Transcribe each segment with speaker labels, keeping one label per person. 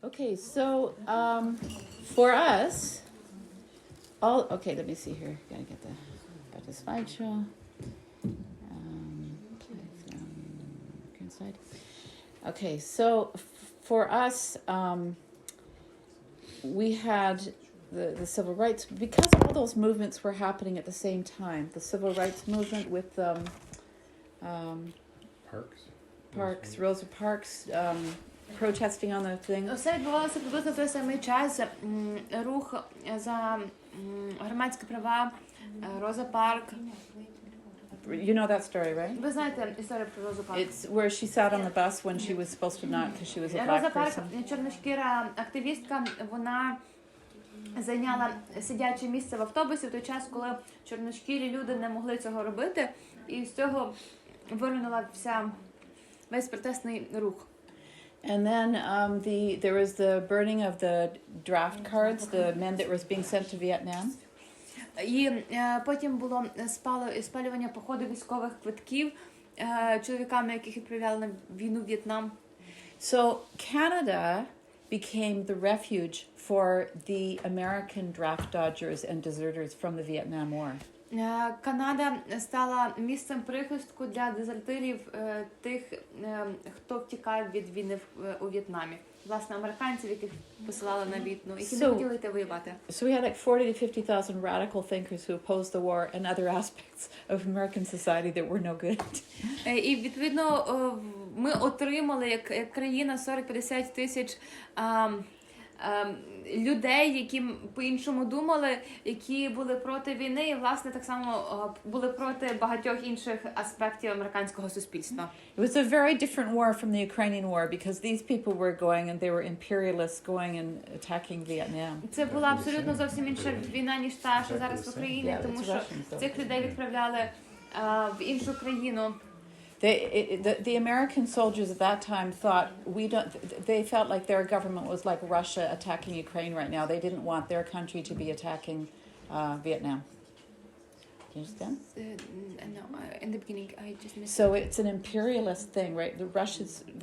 Speaker 1: Okay, so for us, okay, let me see here. Got the slideshow. Inside. Okay, so for us, we had the civil rights, because all those movements were happening at the same time. The civil rights movement with Rosa Parks protesting on the thing.
Speaker 2: Все відбувалося приблизно в той самий час. Рух за громадські права, Роза Парк.
Speaker 1: You know that story, right?
Speaker 2: Ви знаєте історію про Розу Парк?
Speaker 1: It's where she sat on the bus when she was supposed to not, because she was a
Speaker 2: Роза
Speaker 1: black
Speaker 2: Парк,
Speaker 1: person.
Speaker 2: чорношкіра активістка, вона зайняла сидяче місце в автобусі в той час, коли чорношкірі люди не могли цього робити, і з цього виринула весь протестний рух.
Speaker 1: And then there was the burning of the draft cards, the men that were being sent to Vietnam.
Speaker 2: І потім було спалювання походу військових квитків чоловіками, яких відправляли на війну в В'єтнам.
Speaker 1: So Canada became the refuge for the American draft dodgers and deserters from the Vietnam War.
Speaker 2: Канада стала місцем прихистку для дезертирів, тих, хто втікав від війни у В'єтнамі. Власне, американців, яких посилали на війну, які не хотіли йти воювати.
Speaker 1: So we had like 40 to 50,000 radical thinkers who opposed the war and other aspects of American society that were no good.
Speaker 2: І, відповідно, ми отримали, як країна, 40-50 тисяч людей, які по-іншому думали, які були проти війни, і, власне, так само були проти багатьох інших аспектів американського суспільства.
Speaker 1: It was a very different war from the Ukrainian war, because these people were going and they were imperialists going and attacking Vietnam.
Speaker 2: Це була абсолютно зовсім інша війна, ніж та, що зараз в Україні, тому що цих людей відправляли в іншу країну.
Speaker 1: The American soldiers at that time thought they felt like their government was like Russia attacking Ukraine right now. They didn't want their country to be attacking Vietnam. Do you understand?
Speaker 2: No, in the beginning I just missed.
Speaker 1: So it's an imperialist thing, right?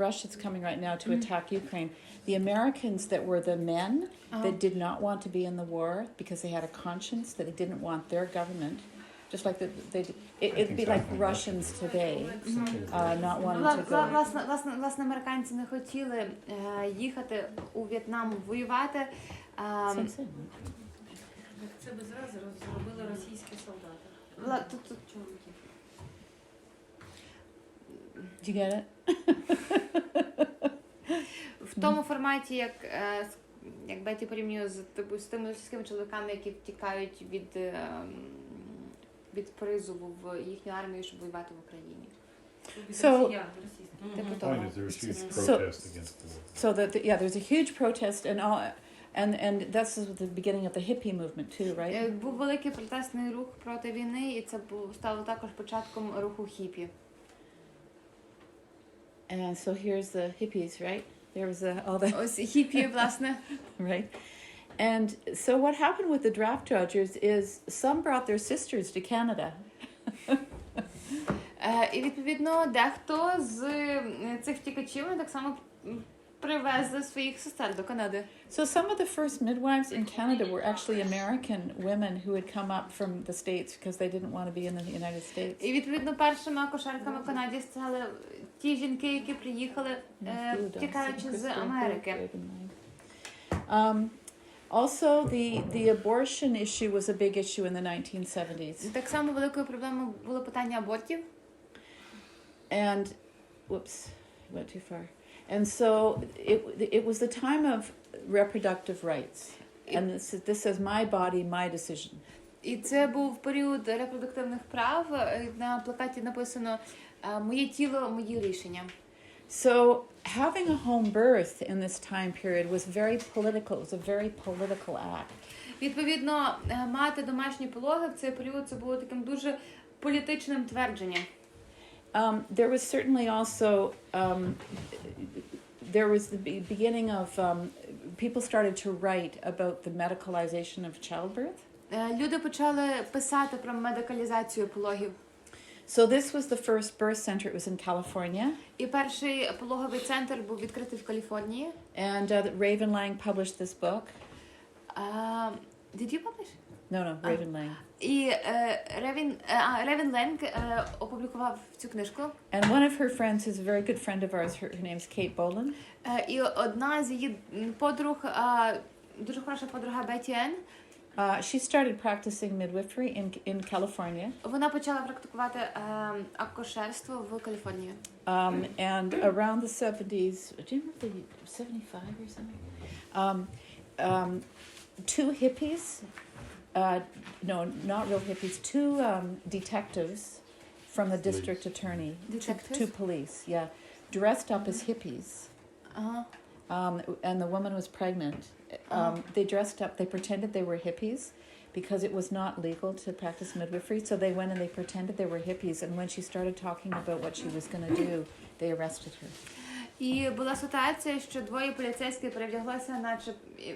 Speaker 1: Russia's coming right now to attack Ukraine. The Americans that were the men that did not want to be in the war because they had a conscience that they didn't want their government. Just like it'd be like Russians today, not wanting to go.
Speaker 2: Власне, американці не хотіли їхати у В'єтнам воювати.
Speaker 3: Це би зразу зробили російські солдати.
Speaker 1: Do you get it?
Speaker 2: В тому форматі, як Беті порівнює з тими російськими чоловіками, які втікають від призову в їхню армію, щоб воювати в Україні.
Speaker 1: There's a huge protest and that's the beginning of the hippie movement too, right?
Speaker 2: Був великий протестний рух проти війни, і це стало також початком руху хіпі.
Speaker 1: And so here's the hippies, right? There was all the
Speaker 2: Ось хіпі, власне.
Speaker 1: Right. And so what happened with the draft dodgers is some brought their sisters to Canada.
Speaker 2: І, відповідно, дехто з цих втікачів так само привезли своїх сестер до Канади.
Speaker 1: So some of the first midwives in Canada were actually American women who had come up from the States because they didn't want to be in the United States.
Speaker 2: І, відповідно, першими акушерками в Канаді стали ті жінки, які приїхали, втікаючи з Америки.
Speaker 1: Also, the abortion issue was a big issue in the 1970s.
Speaker 2: Так само великою проблемою було питання абортів.
Speaker 1: And, went too far. And so it was the time of reproductive rights. And this says my body, my decision.
Speaker 2: І це був період репродуктивних прав. На плакаті написано «Моє тіло, мої рішення».
Speaker 1: So having a home birth in this time period was very political. It was a very political act.
Speaker 2: Відповідно, мати домашні пологи в цей період це було таким дуже політичним твердженням.
Speaker 1: There was certainly also there was the beginning of people started to write about the medicalization of childbirth.
Speaker 2: Люди почали писати про медикалізацію пологів.
Speaker 1: So this was the first birth center. It was in California.
Speaker 2: І перший пологовий центр був відкритий в Каліфорнії.
Speaker 1: And Raven Lang published this book.
Speaker 2: Did you publish?
Speaker 1: No, Raven Lang.
Speaker 2: І Ревен Ленг опублікував цю книжку.
Speaker 1: And one of her friends is a very good friend of ours. Her name's Kate Boland.
Speaker 2: І одна з її подруг, дуже хороша подруга Бетті Енн,
Speaker 1: She started practicing midwifery in California.
Speaker 2: вона почала практикувати акушерство в Каліфорнії.
Speaker 1: And around the 70s, do you remember the 75 or something? Two hippies, no, not real hippies, two detectives from the district attorney,
Speaker 2: Detectives?
Speaker 1: two police, yeah, dressed up as hippies. And the woman was pregnant. They dressed up, they pretended they were hippies because it was not legal to practice midwifery. So they went and they pretended they were hippies. And when she started talking about what she was going to do, they arrested her.
Speaker 2: І була ситуація, що двоє поліцейських перевдяглися наче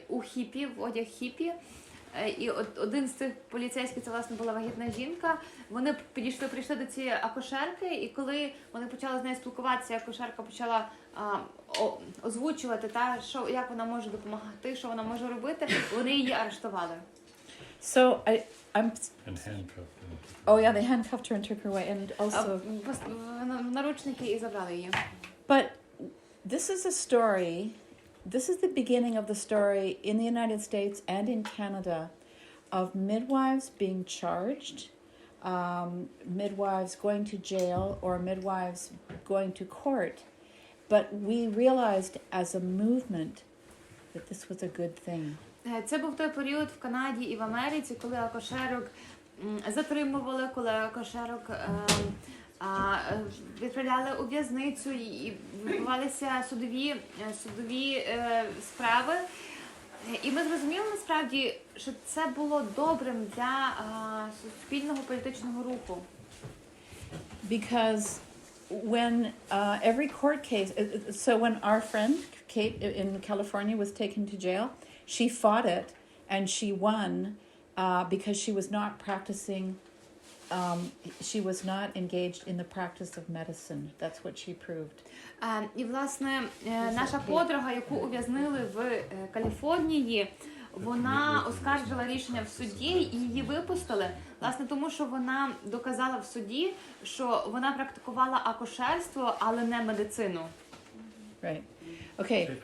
Speaker 2: у хіпі, в одяг хіпі. І один з цих поліцейських, це власне була вагітна жінка, вони прийшли до цієї акушерки, і коли вони почали з нею спілкуватися, акушерка почала озвучувати, як вона може допомагати, що вона може робити, вони її арештували.
Speaker 1: So I'm...
Speaker 4: And handcuffed her.
Speaker 1: Oh yeah, they handcuffed her and took her away, and also...
Speaker 2: В наручники і забрали її.
Speaker 1: But this is a story... This is the beginning of the story in the United States and in Canada of midwives being charged, midwives going to jail, or midwives going to court. But we realized as a movement that this was a good thing.
Speaker 2: Це був той період в Канаді і в Америці, коли акушерок затримували, коли акушерок відправляли у в'язницю і відбувалися судові справи. І ми зрозуміли насправді, що це було добрим для суспільного політичного руху.
Speaker 1: Because when every court case, so when our friend Kate in California was taken to jail, she fought it and she won because she was not practicing. She was not engaged in the practice of medicine. That's what she proved.
Speaker 2: І, власне, наша подруга, яку ув'язнили в Каліфорнії, вона оскаржила рішення в суді і її випустили, власне, тому що вона доказала в суді, що вона практикувала акушерство, але не медицину.
Speaker 1: Right. Okay.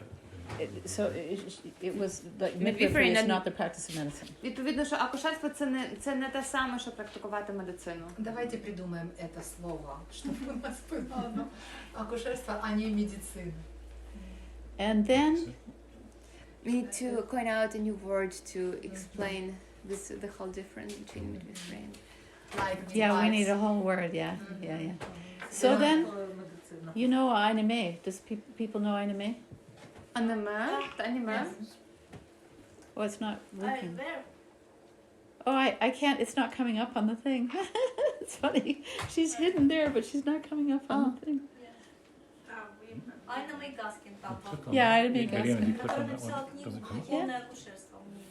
Speaker 1: So it was like midwifery is not the practice of medicine.
Speaker 2: Відповідно, що акушерство це не те саме, що практикувати медицину.
Speaker 3: Давайте придумаем это слово, чтобы у нас было акушерство, а не медицина.
Speaker 1: And then
Speaker 2: We need to coin out a new word to explain the whole difference between midwifery and...
Speaker 3: Like
Speaker 1: yeah, we need a whole word. Yeah. So then, you know anime. Does people know anime?
Speaker 2: Аніме?
Speaker 1: Oh, it's not working. Oh, I can't. It's not coming up on the thing. It's funny. She's hidden there, but she's not coming up on the thing.
Speaker 5: Anime Gaskin там.
Speaker 1: Yeah, anime
Speaker 4: Again,
Speaker 1: Gaskin.
Speaker 4: you click on that one. Does it come up?
Speaker 5: Полное акушерство у меня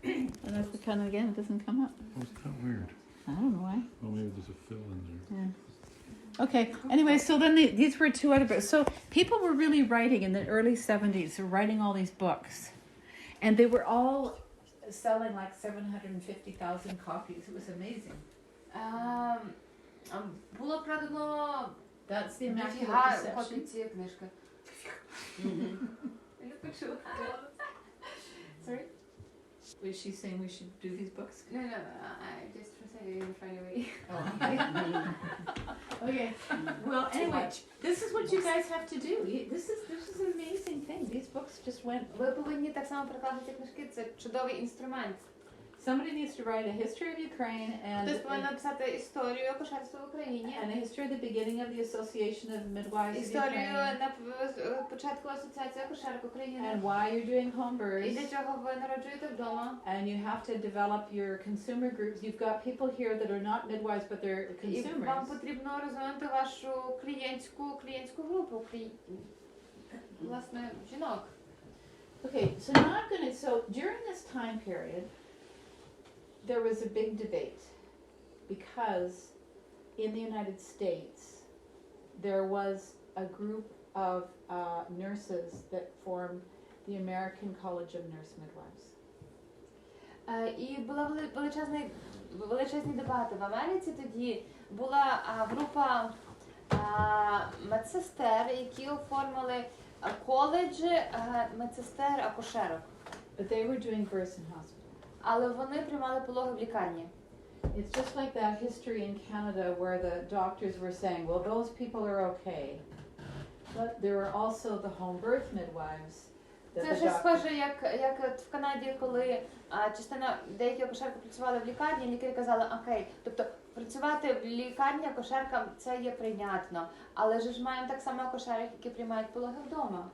Speaker 5: есть.
Speaker 1: And I click on it again. It doesn't come up.
Speaker 4: Oh, it's kind of weird.
Speaker 1: I don't know why.
Speaker 4: Well, maybe there's a fill in there.
Speaker 1: Yeah. Okay. Anyway, so then these were two other books. So people were really writing in the early 70s. They were writing all these books, and they were all selling like 750,000 copies. It was amazing.
Speaker 2: Було продано
Speaker 1: That's the Immaculate
Speaker 2: дофіга копій
Speaker 1: Deception.
Speaker 2: цієї книжки. Sorry?
Speaker 1: Was she saying we should do these books?
Speaker 2: No, I just translated it right away.
Speaker 1: Oh, okay. Well, anyway, this is what you guys have to do. This is an amazing thing. These books just went.
Speaker 2: Ви повинні так само перекладати ці книжки, це чудовий інструмент.
Speaker 1: Somebody needs to write a history of Ukraine
Speaker 2: Хтось повинен написати історію акушерства в Україні.
Speaker 1: and a history of the beginning of the Association of Midwives of
Speaker 2: Історію
Speaker 1: Ukraine,
Speaker 2: на початку асоціації акушерок України.
Speaker 1: and why you're doing home
Speaker 2: І
Speaker 1: births.
Speaker 2: для чого ви народжуєте вдома.
Speaker 1: And you have to develop your consumer groups. You've got people here that are not midwives, but they're
Speaker 2: І вам
Speaker 1: consumers.
Speaker 2: потрібно розвинути вашу клієнтську групу, власне, жінок.
Speaker 1: Okay, so during this time period, there was a big debate because in the United States, there was a group of nurses that formed the American College of Nurse Midwives.
Speaker 2: І була величезні дебати. В Америці тоді була група медсестер, які оформили коледж медсестер-акушерок.
Speaker 1: But they were doing births in hospital.
Speaker 2: Але вони приймали пологи в лікарні.
Speaker 1: It's just like that history in Canada where the doctors were saying, well, those people are okay. But there were also the home birth midwives.
Speaker 2: Це щось схоже, як в Канаді, коли деякі акушерки працювали в лікарні, лікарі казали, окей, тобто працювати в лікарні акушеркам це є прийнятно, але ж маємо так само акушерок, які приймають пологи вдома.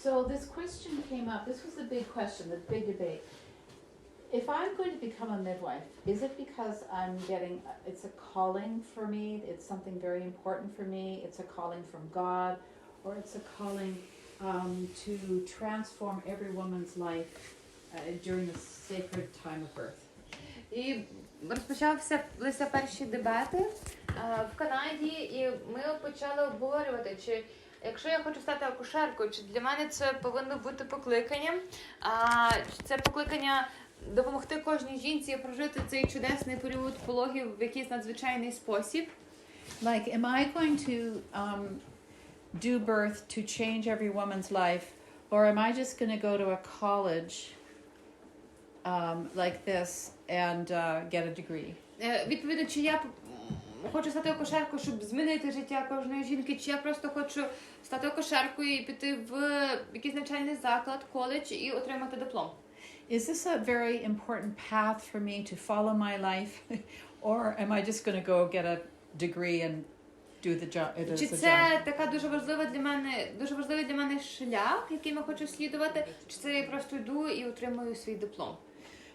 Speaker 1: So this question came up, this was the big question, the big debate. If I'm going to become a midwife, is it because it's a calling for me, it's something very important for me, it's a calling from God, or it's a calling to transform every woman's life during the sacred time of birth?
Speaker 2: І розпочалися перші дебати в Канаді, і ми почали обговорювати, чи якщо я хочу стати акушеркою, чи для мене це повинно бути покликанням, чи це покликання допомогти кожній жінці прожити цей чудесний період пологів в якийсь надзвичайний спосіб.
Speaker 1: Like, am I going to do birth to change every woman's life, or am I just going to go to a college like this and get a degree?
Speaker 2: Відповідно, чи я хочу стати акушеркою, щоб змінити життя кожної жінки, чи я просто хочу стати акушеркою і піти в якийсь навчальний заклад, коледж і отримати диплом.
Speaker 1: Is this a very important path for me to follow my life, or am I just going to go get a degree and do the job?
Speaker 2: Чи це така дуже важливий для мене шлях, яким я хочу слідувати, чи це я просто йду і отримую свій диплом?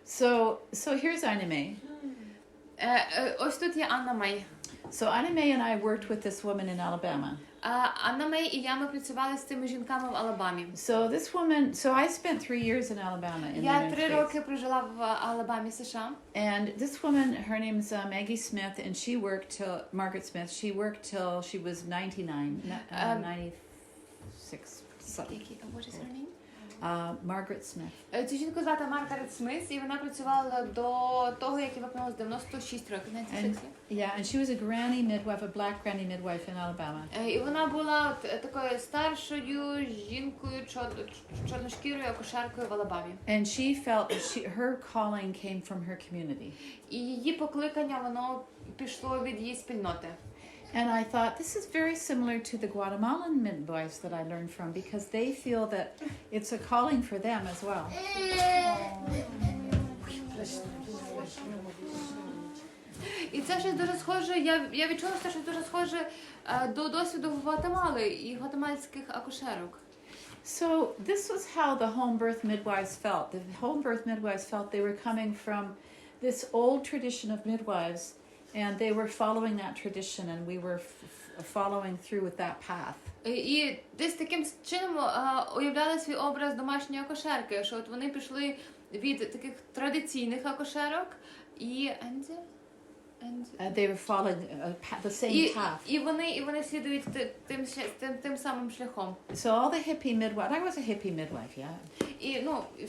Speaker 1: So here's Anna May.
Speaker 2: Ось тут є Анна Мей.
Speaker 1: So Anna May and I worked with this woman in Alabama.
Speaker 2: Анна Мей і я, ми працювали з цими жінками в Алабамі.
Speaker 1: So I spent 3 years in Alabama in the
Speaker 2: Я
Speaker 1: United
Speaker 2: 3
Speaker 1: States.
Speaker 2: роки прожила в Алабамі, США.
Speaker 1: And this woman, her name's Maggie Smith, and she worked till Margaret Smith. She worked till she was 99, 96.
Speaker 2: What is her name?
Speaker 1: Margaret Smith.
Speaker 2: Цю жінку звати Маргарет Сміт, і вона працювала до того, як я виповнилось 96 років.
Speaker 1: And she was a granny midwife, a black granny midwife in Alabama.
Speaker 2: І вона була такою старшою жінкою, чорношкірою акушеркою в Алабамі.
Speaker 1: And she felt that her calling came from her community.
Speaker 2: І її покликання, воно пішло від її спільноти.
Speaker 1: And I thought, this is very similar to the Guatemalan midwives that I learned from, because they feel that it's a calling for them as well.
Speaker 2: І це щось дуже схоже, я відчула, що це щось дуже схоже до досвіду Гватемали і гватемальських акушерок.
Speaker 1: So this was how the home birth midwives felt. The home birth midwives felt they were coming from this old tradition of midwives, and they were following that tradition, and we were following through with that path.
Speaker 2: І десь таким чином уявляли свій образ домашньої акушерки, що от вони пішли від таких традиційних акушерок і
Speaker 1: They were following the same path.
Speaker 2: І вони слідують тим самим шляхом.
Speaker 1: So all the hippie midwives, I was a hippie midwife, yeah.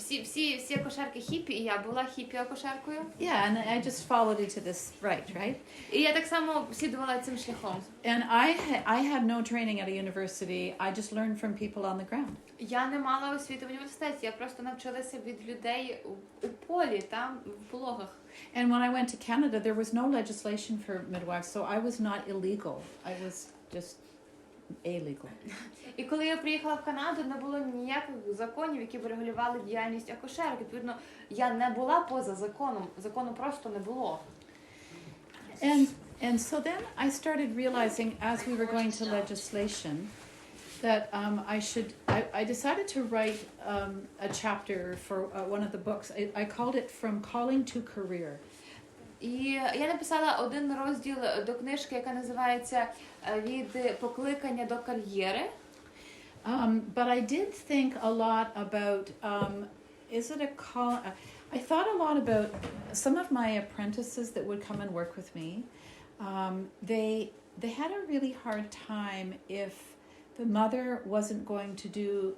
Speaker 2: І всі акушерки хіпі, і я була хіпі акушеркою.
Speaker 1: Yeah, and I just followed into this right?
Speaker 2: І я так само слідувала цим шляхом.
Speaker 1: And I had no training at a university. I just learned from people on the ground.
Speaker 2: Я не мала освіти в університеті, я просто навчилася від людей у полі, там, в пологах.
Speaker 1: And when I went to Canada, there was no legislation for midwives, so I was not illegal. I was just illegal.
Speaker 2: І коли я приїхала в Канаду, не було ніяких законів, які б регулювали діяльність акушерок. Відповідно, я не була поза законом. Закону просто не було.
Speaker 1: And so then I started realizing, as we were going to legislation, that I decided to write a chapter for one of the books. I called it From Calling to Career.
Speaker 2: І я написала один розділ до книжки, яка називається «Від покликання до кар'єри».
Speaker 1: But I did think a lot about, is it a call? I thought a lot about some of my apprentices that would come and work with me. They had a really hard time if the mother wasn't going to do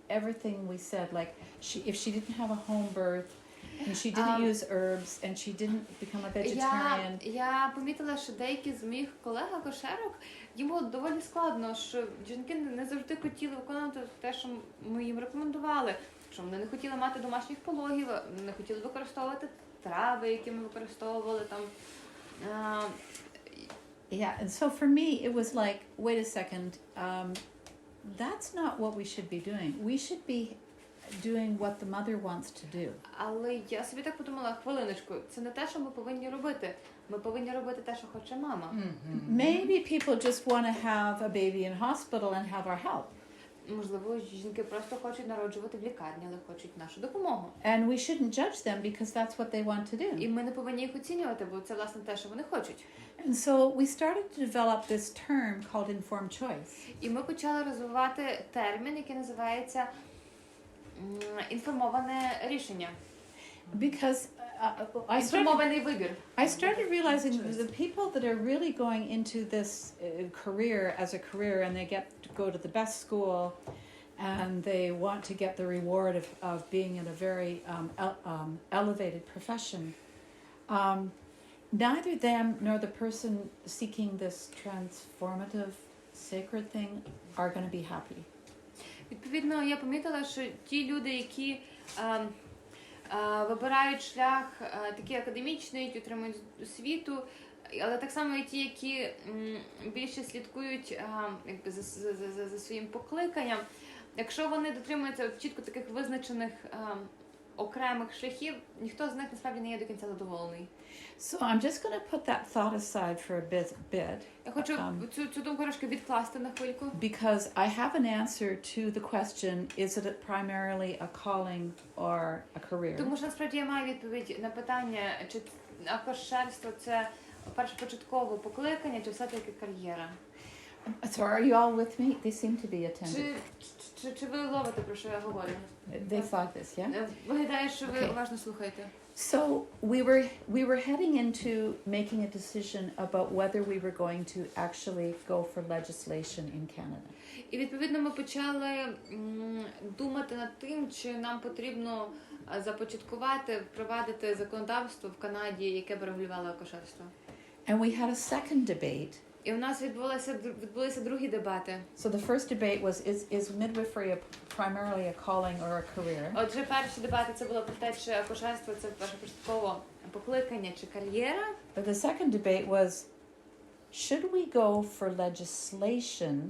Speaker 1: everything we said, like if she didn't have a home birth and she didn't use herbs and she didn't become a vegetarian.
Speaker 2: Я помітила, що деякі з моїх колег-акушерок, їм було доволі складно, що жінки не завжди хотіли виконувати те, що ми їм рекомендували. Що вони не хотіли мати домашніх пологів, не хотіли використовувати трави, які ми використовували там.
Speaker 1: Yeah, and so for me it was like, wait a second, that's not what we should be doing. We should be doing what the mother wants to do.
Speaker 2: Але я собі так подумала, хвилиночку, це не те, що ми повинні робити. Ми повинні робити те, що хоче мама.
Speaker 1: Maybe people just want to have a baby in hospital and have our help.
Speaker 2: Можливо, жінки просто хочуть народжувати в лікарні, але хочуть нашу допомогу.
Speaker 1: And we shouldn't judge them because that's what they want to do.
Speaker 2: І ми не повинні їх оцінювати, бо це, власне, те, що вони хочуть.
Speaker 1: And so we started to develop this term called informed choice.
Speaker 2: І ми почали розвивати термін, який називається інформоване рішення.
Speaker 1: Because
Speaker 2: Інформований вибір.
Speaker 1: I started realizing that the people that are really going into this career as a career and they get to go to the best school and they want to get the reward of being in a very elevated profession, neither them nor the person seeking this transformative sacred thing are going to be happy.
Speaker 2: Відповідно, я помітила, що ті люди, які вибирають шлях такий академічний, отримують освіту, але так само і ті, які більше слідкують якби, за своїм покликанням, якщо вони дотримуються чітко таких визначених окремих шляхів, ніхто з них насправді не є до кінця задоволений.
Speaker 1: So I'm just going to put that thought aside for a bit.
Speaker 2: Я хочу цю думку трошки відкласти на хвильку.
Speaker 1: Because I have an answer to the question, is it primarily a calling or a career?
Speaker 2: Тому що насправді я маю відповідь на питання, чи акушерство це першопочаткове покликання, чи все-таки кар'єра.
Speaker 1: So are you all with me? They seem to be attentive.
Speaker 2: Чи ви ловите, про що я говорю?
Speaker 1: They thought this, yeah?
Speaker 2: Виглядає, що ви
Speaker 1: Okay.
Speaker 2: уважно слухаєте.
Speaker 1: So we were heading into making a decision about whether we were going to actually go for legislation in Canada.
Speaker 2: І відповідно ми почали думати над тим, чи нам потрібно започаткувати, впровадити законодавство в Канаді, яке б регулювало акушерство.
Speaker 1: And we had a second debate.
Speaker 2: І у нас відбулися другі дебати.
Speaker 1: So the first debate was, is midwifery primarily a calling or a career?
Speaker 2: Отже, перші дебати це було про те, чи акушерство це першопочаткове покликання чи кар'єра.
Speaker 1: But the second debate was, should we go for legislation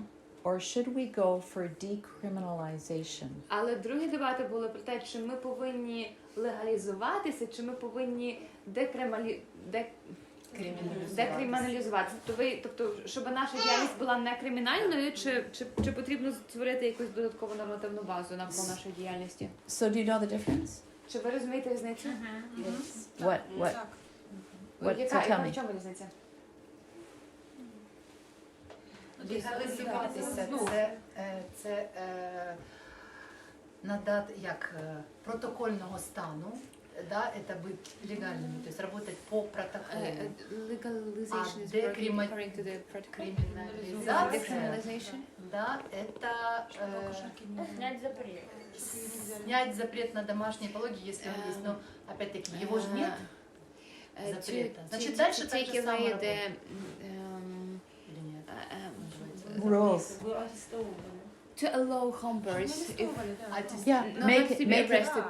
Speaker 1: or should we go for decriminalization?
Speaker 2: Але другі дебати були про те, чи ми повинні легалізуватися, чи ми повинні декриміналізувати. Тобто, щоб наша діяльність була не кримінальною, чи потрібно створити якусь додаткову нормативну базу навколо нашої діяльності?
Speaker 1: So do you know the difference?
Speaker 2: Чи ви розумієте різницю?
Speaker 1: What? So
Speaker 2: Яка
Speaker 1: tell
Speaker 2: в
Speaker 1: me.
Speaker 2: чому різниця?
Speaker 3: Легалізуватися це надати як протокольного стану, да, это быть легальными, то есть работать по протоколу.
Speaker 2: Legalization is
Speaker 3: Декриминализация.
Speaker 2: referring to the protocol.
Speaker 3: Криминализация,
Speaker 2: Decriminalization.
Speaker 3: да, это
Speaker 5: Снять запрет.
Speaker 3: снять запрет на домашние пологи, если он есть, но опять-таки его же нет. Запрета. Значит, дальше так же самое работает. Или нет?
Speaker 1: Rules.
Speaker 2: To allow home births if
Speaker 1: Yeah,
Speaker 2: not to be
Speaker 1: make it,
Speaker 2: arrested.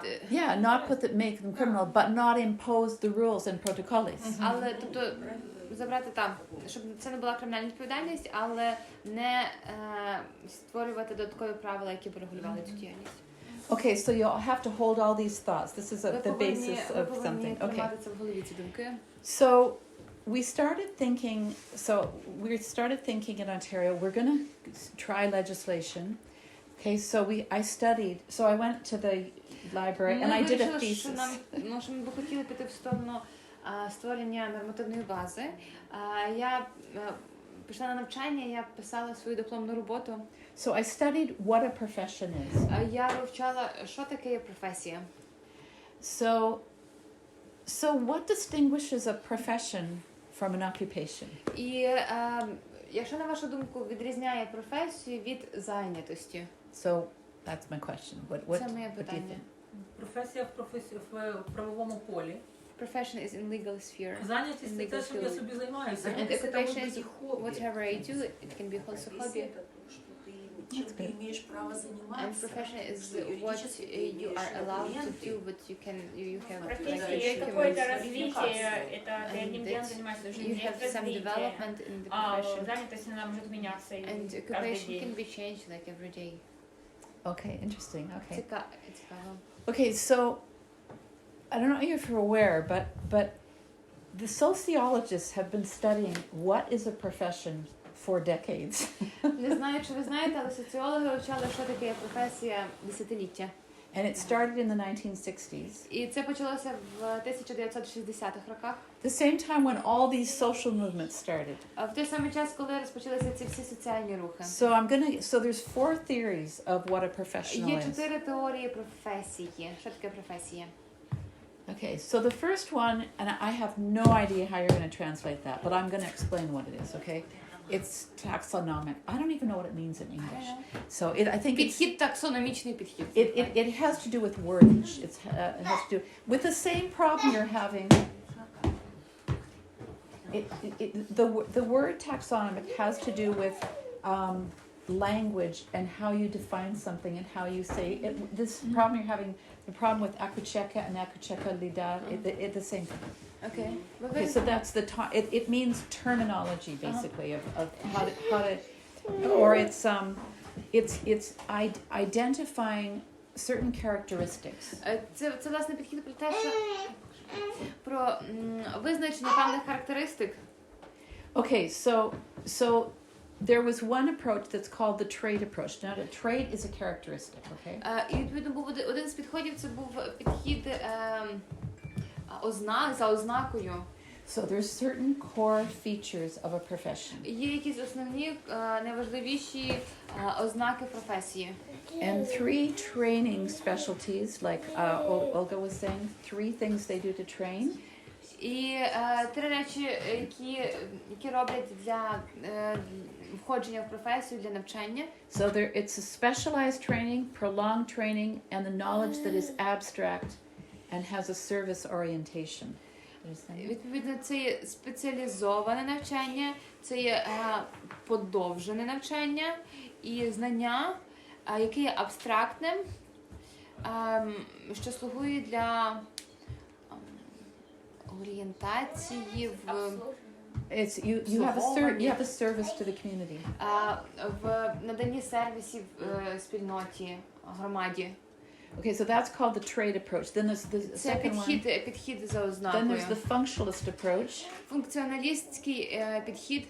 Speaker 1: make them criminal, but not impose the rules and protocols.
Speaker 2: Але тобто забрати там, щоб це не була кримінальна відповідальність, але не створювати додаткові правила, які б регулювали цю діяльність.
Speaker 1: Okay, so you'll have to hold all these thoughts. This is the basis
Speaker 2: Ви
Speaker 1: of
Speaker 2: повинні
Speaker 1: something. Okay.
Speaker 2: тримати це в голові, ці думки.
Speaker 1: So we started thinking in Ontario, we're going to try legislation. Okay, so I studied. So I went to the library and I did a thesis.
Speaker 2: Що ми б хотіли піти в сторону створення нормативної бази. Я пішла на навчання, я писала свою дипломну роботу.
Speaker 1: So I studied what a profession is.
Speaker 2: Я вивчала, що таке є професія.
Speaker 1: So what distinguishes a profession from an occupation?
Speaker 2: І якщо на вашу думку відрізняє професію від зайнятості?
Speaker 1: So that's my question. What
Speaker 2: Це моє
Speaker 1: do you
Speaker 2: питання.
Speaker 1: think?
Speaker 6: Професія в правовому полі.
Speaker 2: Profession is in legal sphere.
Speaker 6: Зайнятість це те, що я собі займаюся.
Speaker 2: And occupation is whatever I do. It can be also hobby. And profession is what you are allowed to do, what you can, you have
Speaker 5: Профессия
Speaker 2: like
Speaker 5: есть какое-то развитие, это ты
Speaker 2: and
Speaker 5: одним делом
Speaker 2: that
Speaker 5: занимаешься, должен
Speaker 2: you have
Speaker 5: иметь
Speaker 2: some
Speaker 5: развитие.
Speaker 2: development in the
Speaker 5: А
Speaker 2: profession.
Speaker 5: занятость она может меняться и
Speaker 2: And
Speaker 5: каждый
Speaker 2: occupation can
Speaker 5: день.
Speaker 2: be changed like every day.
Speaker 1: Okay, interesting. Okay.
Speaker 2: Цікаво.
Speaker 1: Okay, so I don't know if you're aware, but the sociologists have been studying what is a profession for decades.
Speaker 2: Не знаю, чи ви знаєте, але соціологи вивчали, що таке професія десятиліття.
Speaker 1: And it started in the 1960s.
Speaker 2: І це почалося в 1960-х роках.
Speaker 1: The same time when all these social movements started.
Speaker 2: А в той самий час, коли розпочалися ці всі соціальні рухи.
Speaker 1: So there's 4 theories of what a professional
Speaker 2: Є
Speaker 1: is.
Speaker 2: 4 теорії професії. Що таке професія?
Speaker 1: Okay, so the first one, and I have no idea how you're going to translate that, but I'm going to explain what it is, okay? It's taxonomic. I don't even know what it means in English. So I think
Speaker 2: Підхід, таксономічний підхід.
Speaker 1: it has to do with wordage. It has to do with the same problem you're having. The word taxonomic has to do with language and how you define something and how you say it. This problem you're having, the problem with akucheka and akucheka lidar, it's the same thing.
Speaker 2: Okay.
Speaker 1: Okay, so that's it means terminology basically of how to or it's identifying certain characteristics.
Speaker 2: Це власне підхід про те, що про визначення певних характеристик.
Speaker 1: Okay, so there was one approach that's called the trait approach. Now, the trait is a characteristic, okay?
Speaker 2: І відповідно був один з підходів, це був підхід за ознакою.
Speaker 1: So there's certain core features of a profession.
Speaker 2: Є якісь основні, найважливіші ознаки професії.
Speaker 1: And 3 training specialties, like Olga was saying, 3 things they do to train.
Speaker 2: І 3 речі, які роблять для входження в професію, для навчання.
Speaker 1: So it's a specialized training, prolonged training, and the knowledge that is abstract and has a service orientation.
Speaker 2: Відповідно, це є спеціалізоване навчання, це є подовжене навчання і знання, яке є абстрактним, що слугує для орієнтації в
Speaker 1: You have a service to the community.
Speaker 2: В наданні сервісів спільноті, громаді.
Speaker 1: Okay, so that's called the trait approach. Then there's the
Speaker 2: Це
Speaker 1: second one.
Speaker 2: підхід за
Speaker 1: Then
Speaker 2: ознакою.
Speaker 1: there's the functionalist approach.
Speaker 2: Функціоналістський підхід.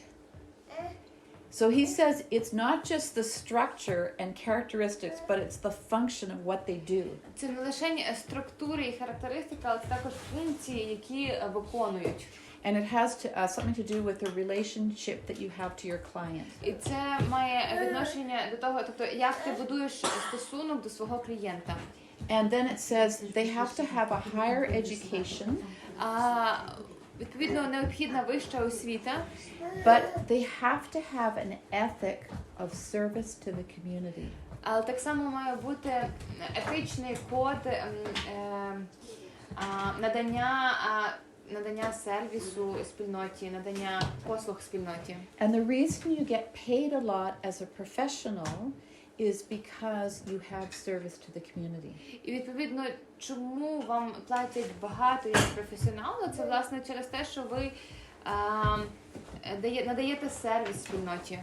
Speaker 1: So he says it's not just the structure and characteristics, but it's the function of what they do.
Speaker 2: Це не лише структури і характеристики, але це також функції, які виконують.
Speaker 1: And it has something to do with the relationship that you have to your client.
Speaker 2: І це має відношення до того, тобто як ти будуєш стосунок до свого клієнта.
Speaker 1: And then it says they have to have a higher education.
Speaker 2: Відповідно, необхідна вища освіта.
Speaker 1: But they have to have an ethic of service to the community.
Speaker 2: Але так само має бути етичний код надання сервісу спільноті, надання послуг спільноті.
Speaker 1: And the reason you get paid a lot as a professional is because you have service to the community.
Speaker 2: І відповідно, чому вам платять багато як професіоналу, це власне через те, що ви надаєте сервіс спільноті.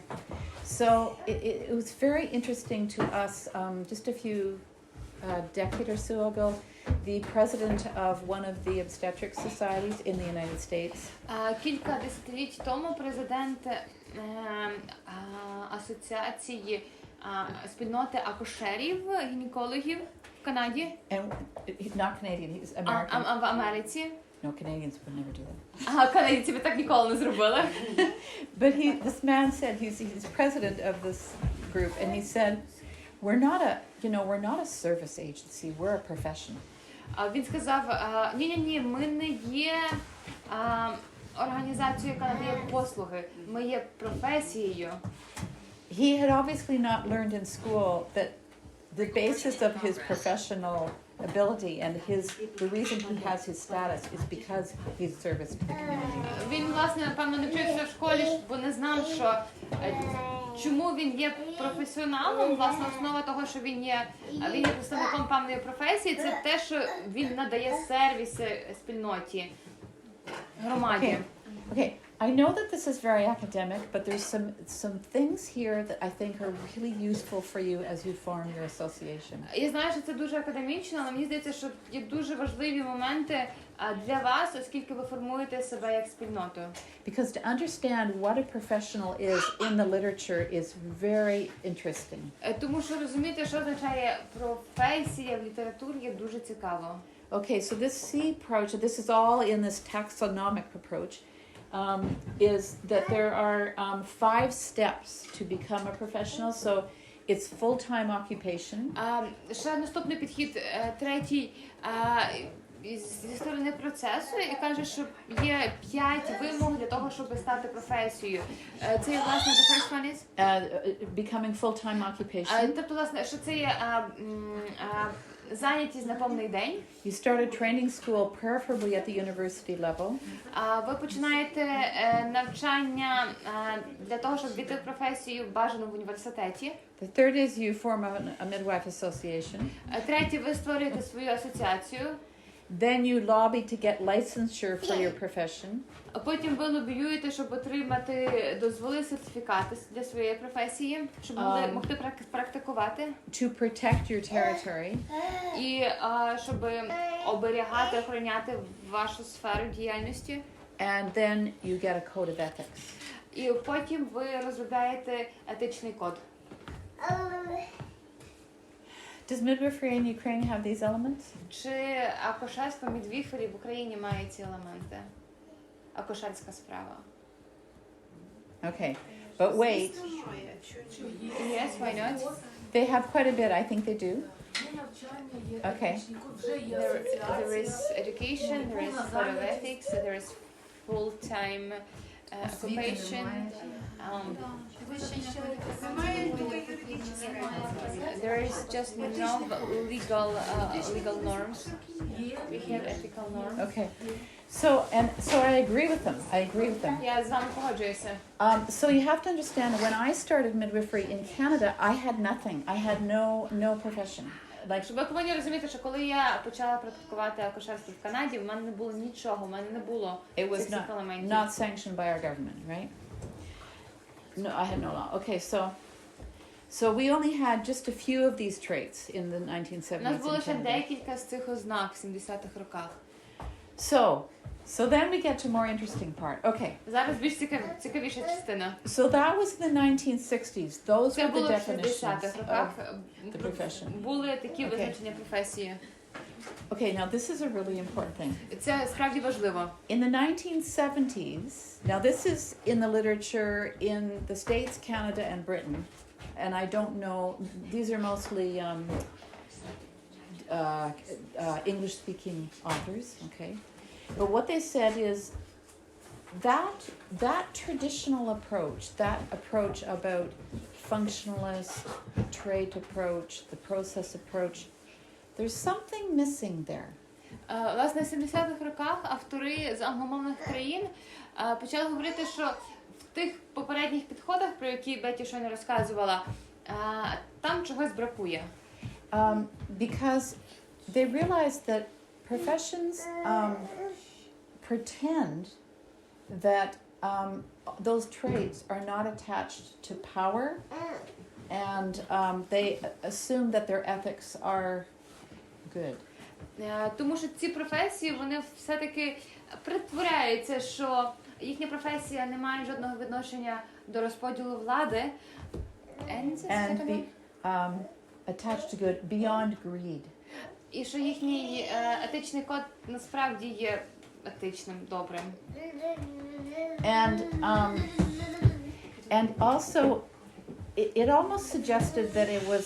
Speaker 1: So it was very interesting to us just a few decade or so ago. The president of one of the obstetric societies in the United States.
Speaker 2: Кілька десятиліть тому президент асоціації спільноти акушерів, гінекологів в Канаді.
Speaker 1: And he's not Canadian, he's American.
Speaker 2: В Америці.
Speaker 1: No, Canadians would never do that.
Speaker 2: Канадійці ви так ніколи не зробили.
Speaker 1: But this man said, he's president of this group, and he said, we're not a service agency, we're a profession.
Speaker 2: Він сказав, ні, ми не є організацію, яка надає послуги. Ми є професією.
Speaker 1: He had obviously not learned in school that the basis of his professional ability and the reason he has his status is because he's service to the community.
Speaker 2: Він, власне, напевно, не вчився в школі, бо не знав, що чому він є професіоналом. Власне, основа того, що він є представником певної професії, це те, що він надає сервіси спільноті, громаді.
Speaker 1: Okay, I know that this is very academic, but there's some things here that I think are really useful for you as you form your association.
Speaker 2: Я знаю, що це дуже академічно, але мені здається, що є дуже важливі моменти для вас, оскільки ви формуєте себе як спільноту.
Speaker 1: Because to understand what a professional is in the literature is very interesting.
Speaker 2: Тому що розуміти, що означає професія в літературі, є дуже цікаво.
Speaker 1: Okay, so this C approach, this is all in this taxonomic approach, is that there are 5 steps to become a professional. So it's full-time occupation.
Speaker 2: Ще наступний підхід, третій, зі сторони процесу, і каже, що є 5 вимог для того, щоб стати професією. Це є, власне, the first one is?
Speaker 1: Becoming full-time occupation.
Speaker 2: Тобто, власне, що це є зайнятість на повний день.
Speaker 1: You start a training school, preferably at the university level.
Speaker 2: Ви починаєте навчання для того, щоб війти в професію, бажано в університеті.
Speaker 1: The third is you form a midwife association.
Speaker 2: Третє, ви створюєте свою асоціацію.
Speaker 1: Then you lobby to get licensure for your profession.
Speaker 2: А потім ви лобіюєте, щоб отримати дозволи, сертифікати для своєї професії, щоб могти практикувати.
Speaker 1: To protect your territory.
Speaker 2: І щоб оберігати, охороняти вашу сферу діяльності.
Speaker 1: And then you get a code of ethics.
Speaker 2: І потім ви розробляєте етичний код.
Speaker 1: Does midwifery in Ukraine have these elements?
Speaker 2: Чи акушерство мідвіфері в Україні має ці елементи? Акушерська справа.
Speaker 1: Okay, but wait,
Speaker 2: Yes, why not?
Speaker 1: they have quite a bit. I think they do. Okay.
Speaker 2: There is education, there is code of ethics, there is full-time occupation. There is just no legal norms. We have ethical norms.
Speaker 1: Okay, so I agree with them. I agree with them.
Speaker 2: Я з вами погоджуюся.
Speaker 1: So you have to understand, when I started midwifery in Canada, I had nothing. I had no profession. Like,
Speaker 2: Щоб ви повинні розуміти, що коли я почала практикувати акушерство в Канаді, в мене не було нічого, в мене не було
Speaker 1: it was
Speaker 2: цих елементів.
Speaker 1: not sanctioned by our government, right? No, I had no law. Okay, so we only had just a few of these traits in the 1970s
Speaker 2: У нас було
Speaker 1: in
Speaker 2: ще
Speaker 1: Canada.
Speaker 2: декілька з цих ознак в 70-х роках.
Speaker 1: So then we get to more interesting part. Okay.
Speaker 2: Зараз більш цікавіша частина.
Speaker 1: So that was in the 1960s. Those
Speaker 2: Це
Speaker 1: were the
Speaker 2: було в
Speaker 1: definitions
Speaker 2: 60-х
Speaker 1: of
Speaker 2: роках.
Speaker 1: the profession.
Speaker 2: Були такі визначення професії.
Speaker 1: Okay, now this is a really important thing.
Speaker 2: Це справді важливо.
Speaker 1: In the 1970s, now this is in the literature in the States, Canada, and Britain, and I don't know, these are mostly English-speaking authors, okay? But what they said is that traditional approach, that approach about functionalist, trait approach, the process approach, there's something missing there.
Speaker 2: Власне, в 70-х роках автори з англомовних країн почали говорити, що в тих попередніх підходах, про які Бетті щойно розказувала, там чогось бракує.
Speaker 1: Because they realized that professions pretend that those traits are not attached to power, and they assume that their ethics are good.
Speaker 2: Тому що ці професії, вони все-таки притворяються, що їхня професія не має жодного відношення до розподілу влади.
Speaker 1: And be attached to good beyond greed.
Speaker 2: І що їхній етичний код насправді є етичним, добрим.
Speaker 1: And also, it almost suggested that it was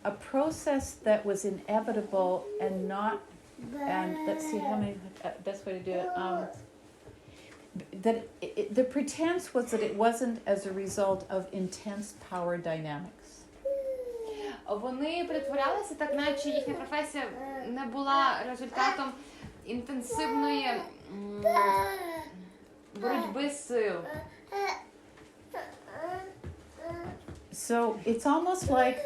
Speaker 1: a process that was inevitable and not, and let's see how many, best way to do it. that the pretense was that it wasn't as a result of intense power dynamics.
Speaker 2: Вони притворялися так, наче їхня професія не була результатом інтенсивної боротьби сил.
Speaker 1: So it's almost like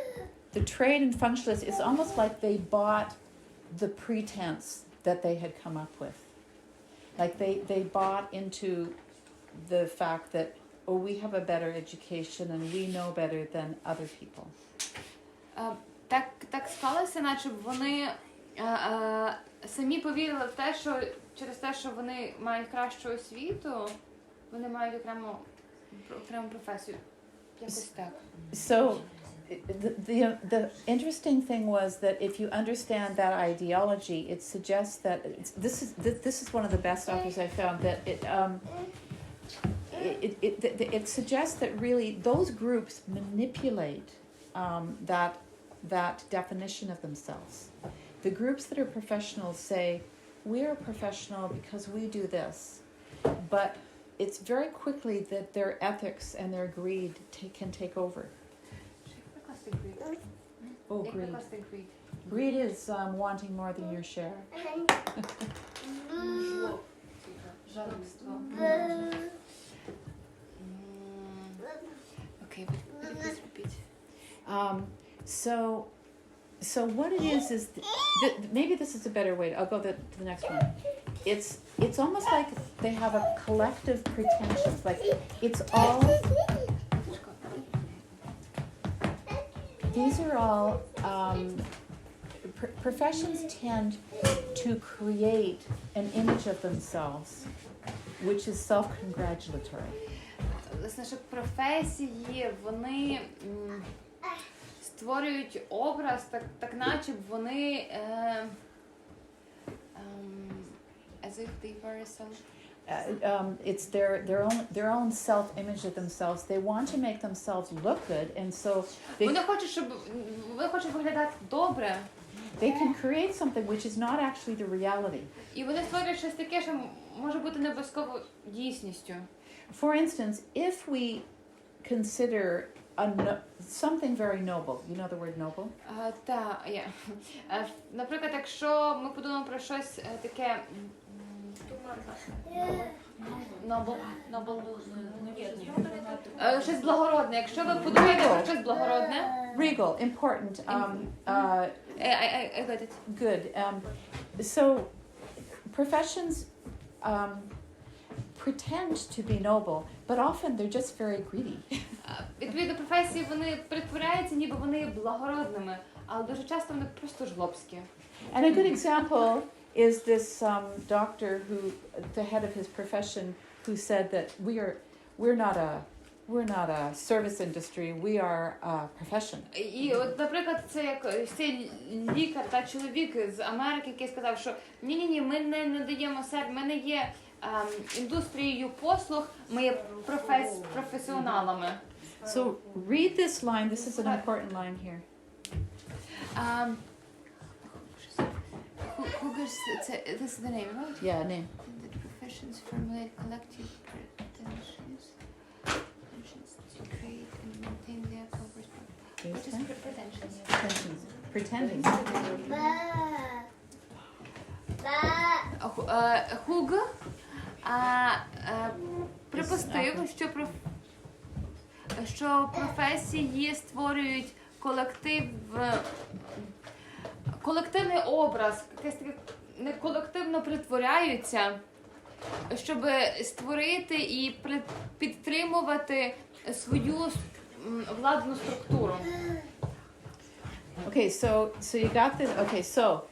Speaker 1: the trade and functionalists, it's almost like they bought the pretense that they had come up with. Like they bought into the fact that, oh, we have a better education and we know better than other people.
Speaker 2: Так склалося, наче вони самі повірили в те, що через те, що вони мають кращу освіту, вони мають окрему професію. Якось так.
Speaker 1: So the interesting thing was that if you understand that ideology, it suggests that this is one of the best authors I found, that it suggests that really those groups manipulate that definition of themselves. The groups that are professionals say, we're a professional because we do this, but it's very quickly that their ethics and their greed can take over. Oh, greed. Greed is wanting more than your share.
Speaker 2: Okay, please repeat.
Speaker 1: So what it is maybe this is a better way. I'll go to the next one. It's almost like they have a collective pretensions. Like it's all. These are all professions tend to create an image of themselves, which is self-congratulatory.
Speaker 2: Власне, що професії, вони створюють образ, так наче б вони as if they were
Speaker 1: It's their own self-image of themselves. They want to make themselves look good, and so
Speaker 2: вони хочуть виглядати добре.
Speaker 1: They can create something which is not actually the reality.
Speaker 2: І вони створюють щось таке, що може бути не обов'язково дійсністю.
Speaker 1: For instance, if we consider something very noble, you know the word noble?
Speaker 2: Так, є. Наприклад, якщо ми подумаємо про щось таке щось благородне. Якщо ви подумаєте про щось благородне.
Speaker 1: Regal, important.
Speaker 2: I got it.
Speaker 1: Good. So professions pretend to be noble, but often they're just very greedy.
Speaker 2: Відповідно, професії вони притворяються, ніби вони є благородними, але дуже часто вони просто жлобські.
Speaker 1: And a good example is this doctor who, the head of his profession, who said that we're not a service industry, we are a profession.
Speaker 2: І от, наприклад, це цей лікар та чоловік з Америки, який сказав, що ні, ми не надаємо сервіс, ми не є індустрією послуг, ми є професіоналами.
Speaker 1: So read this line. This is an important line here.
Speaker 2: This is the name, right?
Speaker 1: Yeah, name.
Speaker 2: The professions formulate collective pretensions to create and maintain their purpose. What is pretensions?
Speaker 1: Pretensions. Pretending.
Speaker 2: Хуг припустив, що професії створюють колективний образ, якесь таке не колективно притворяються, щоб створити і підтримувати свою владну структуру.
Speaker 1: Okay, so you got this. Okay, so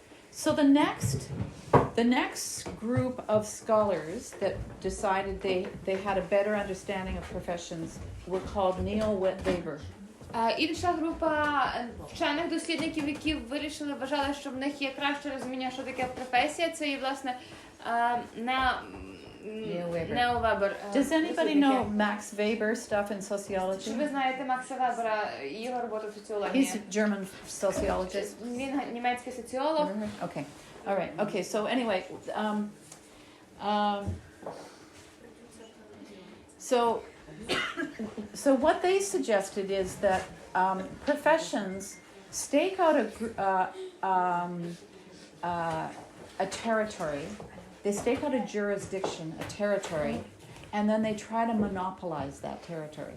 Speaker 1: the next group of scholars that decided they had a better understanding of professions were called neo-Weber.
Speaker 2: Інша група вчених дослідників, які вважали, що в них є краще розуміння, що таке професія, це є, власне, Нео-Вебер.
Speaker 1: Does anybody know Max Weber stuff in sociology?
Speaker 2: Чи ви знаєте Макса Вебера і його роботу в соціології?
Speaker 1: He's a German sociologist.
Speaker 2: Він німецький соціолог.
Speaker 1: Okay. All right. Okay. So anyway, So what they suggested is that professions stake out a territory. They stake out a jurisdiction, a territory, and then they try to monopolize that territory.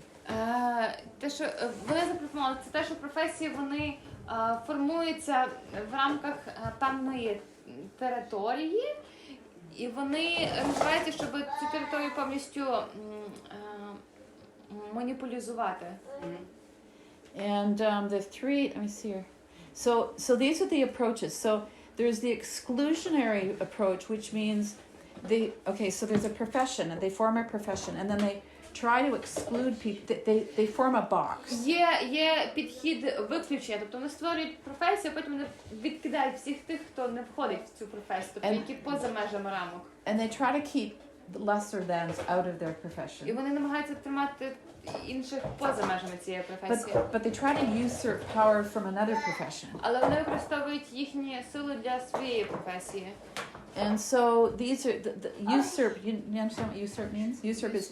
Speaker 2: Те, що вони запропонували, це те, що професії вони формуються в рамках певної території, і вони розвиваються, щоб цю територію повністю монополізувати.
Speaker 1: And the three, let me see here. So these are the approaches. So there's the exclusionary approach, which means so there's a profession, and they form a profession, and then they try to exclude people. They form a box.
Speaker 2: Є підхід виключення, тобто вони створюють професію, а потім вони відкидають всіх тих, хто не входить в цю професію, тобто які поза межами рамок.
Speaker 1: And they try to keep the lesser thans out of their profession.
Speaker 2: І вони намагаються тримати інших поза межами цієї професії.
Speaker 1: But they try to usurp power from another profession.
Speaker 2: Але вони використовують їхні сили для своєї професії.
Speaker 1: And so these are the usurp. You understand what usurp means? Usurp is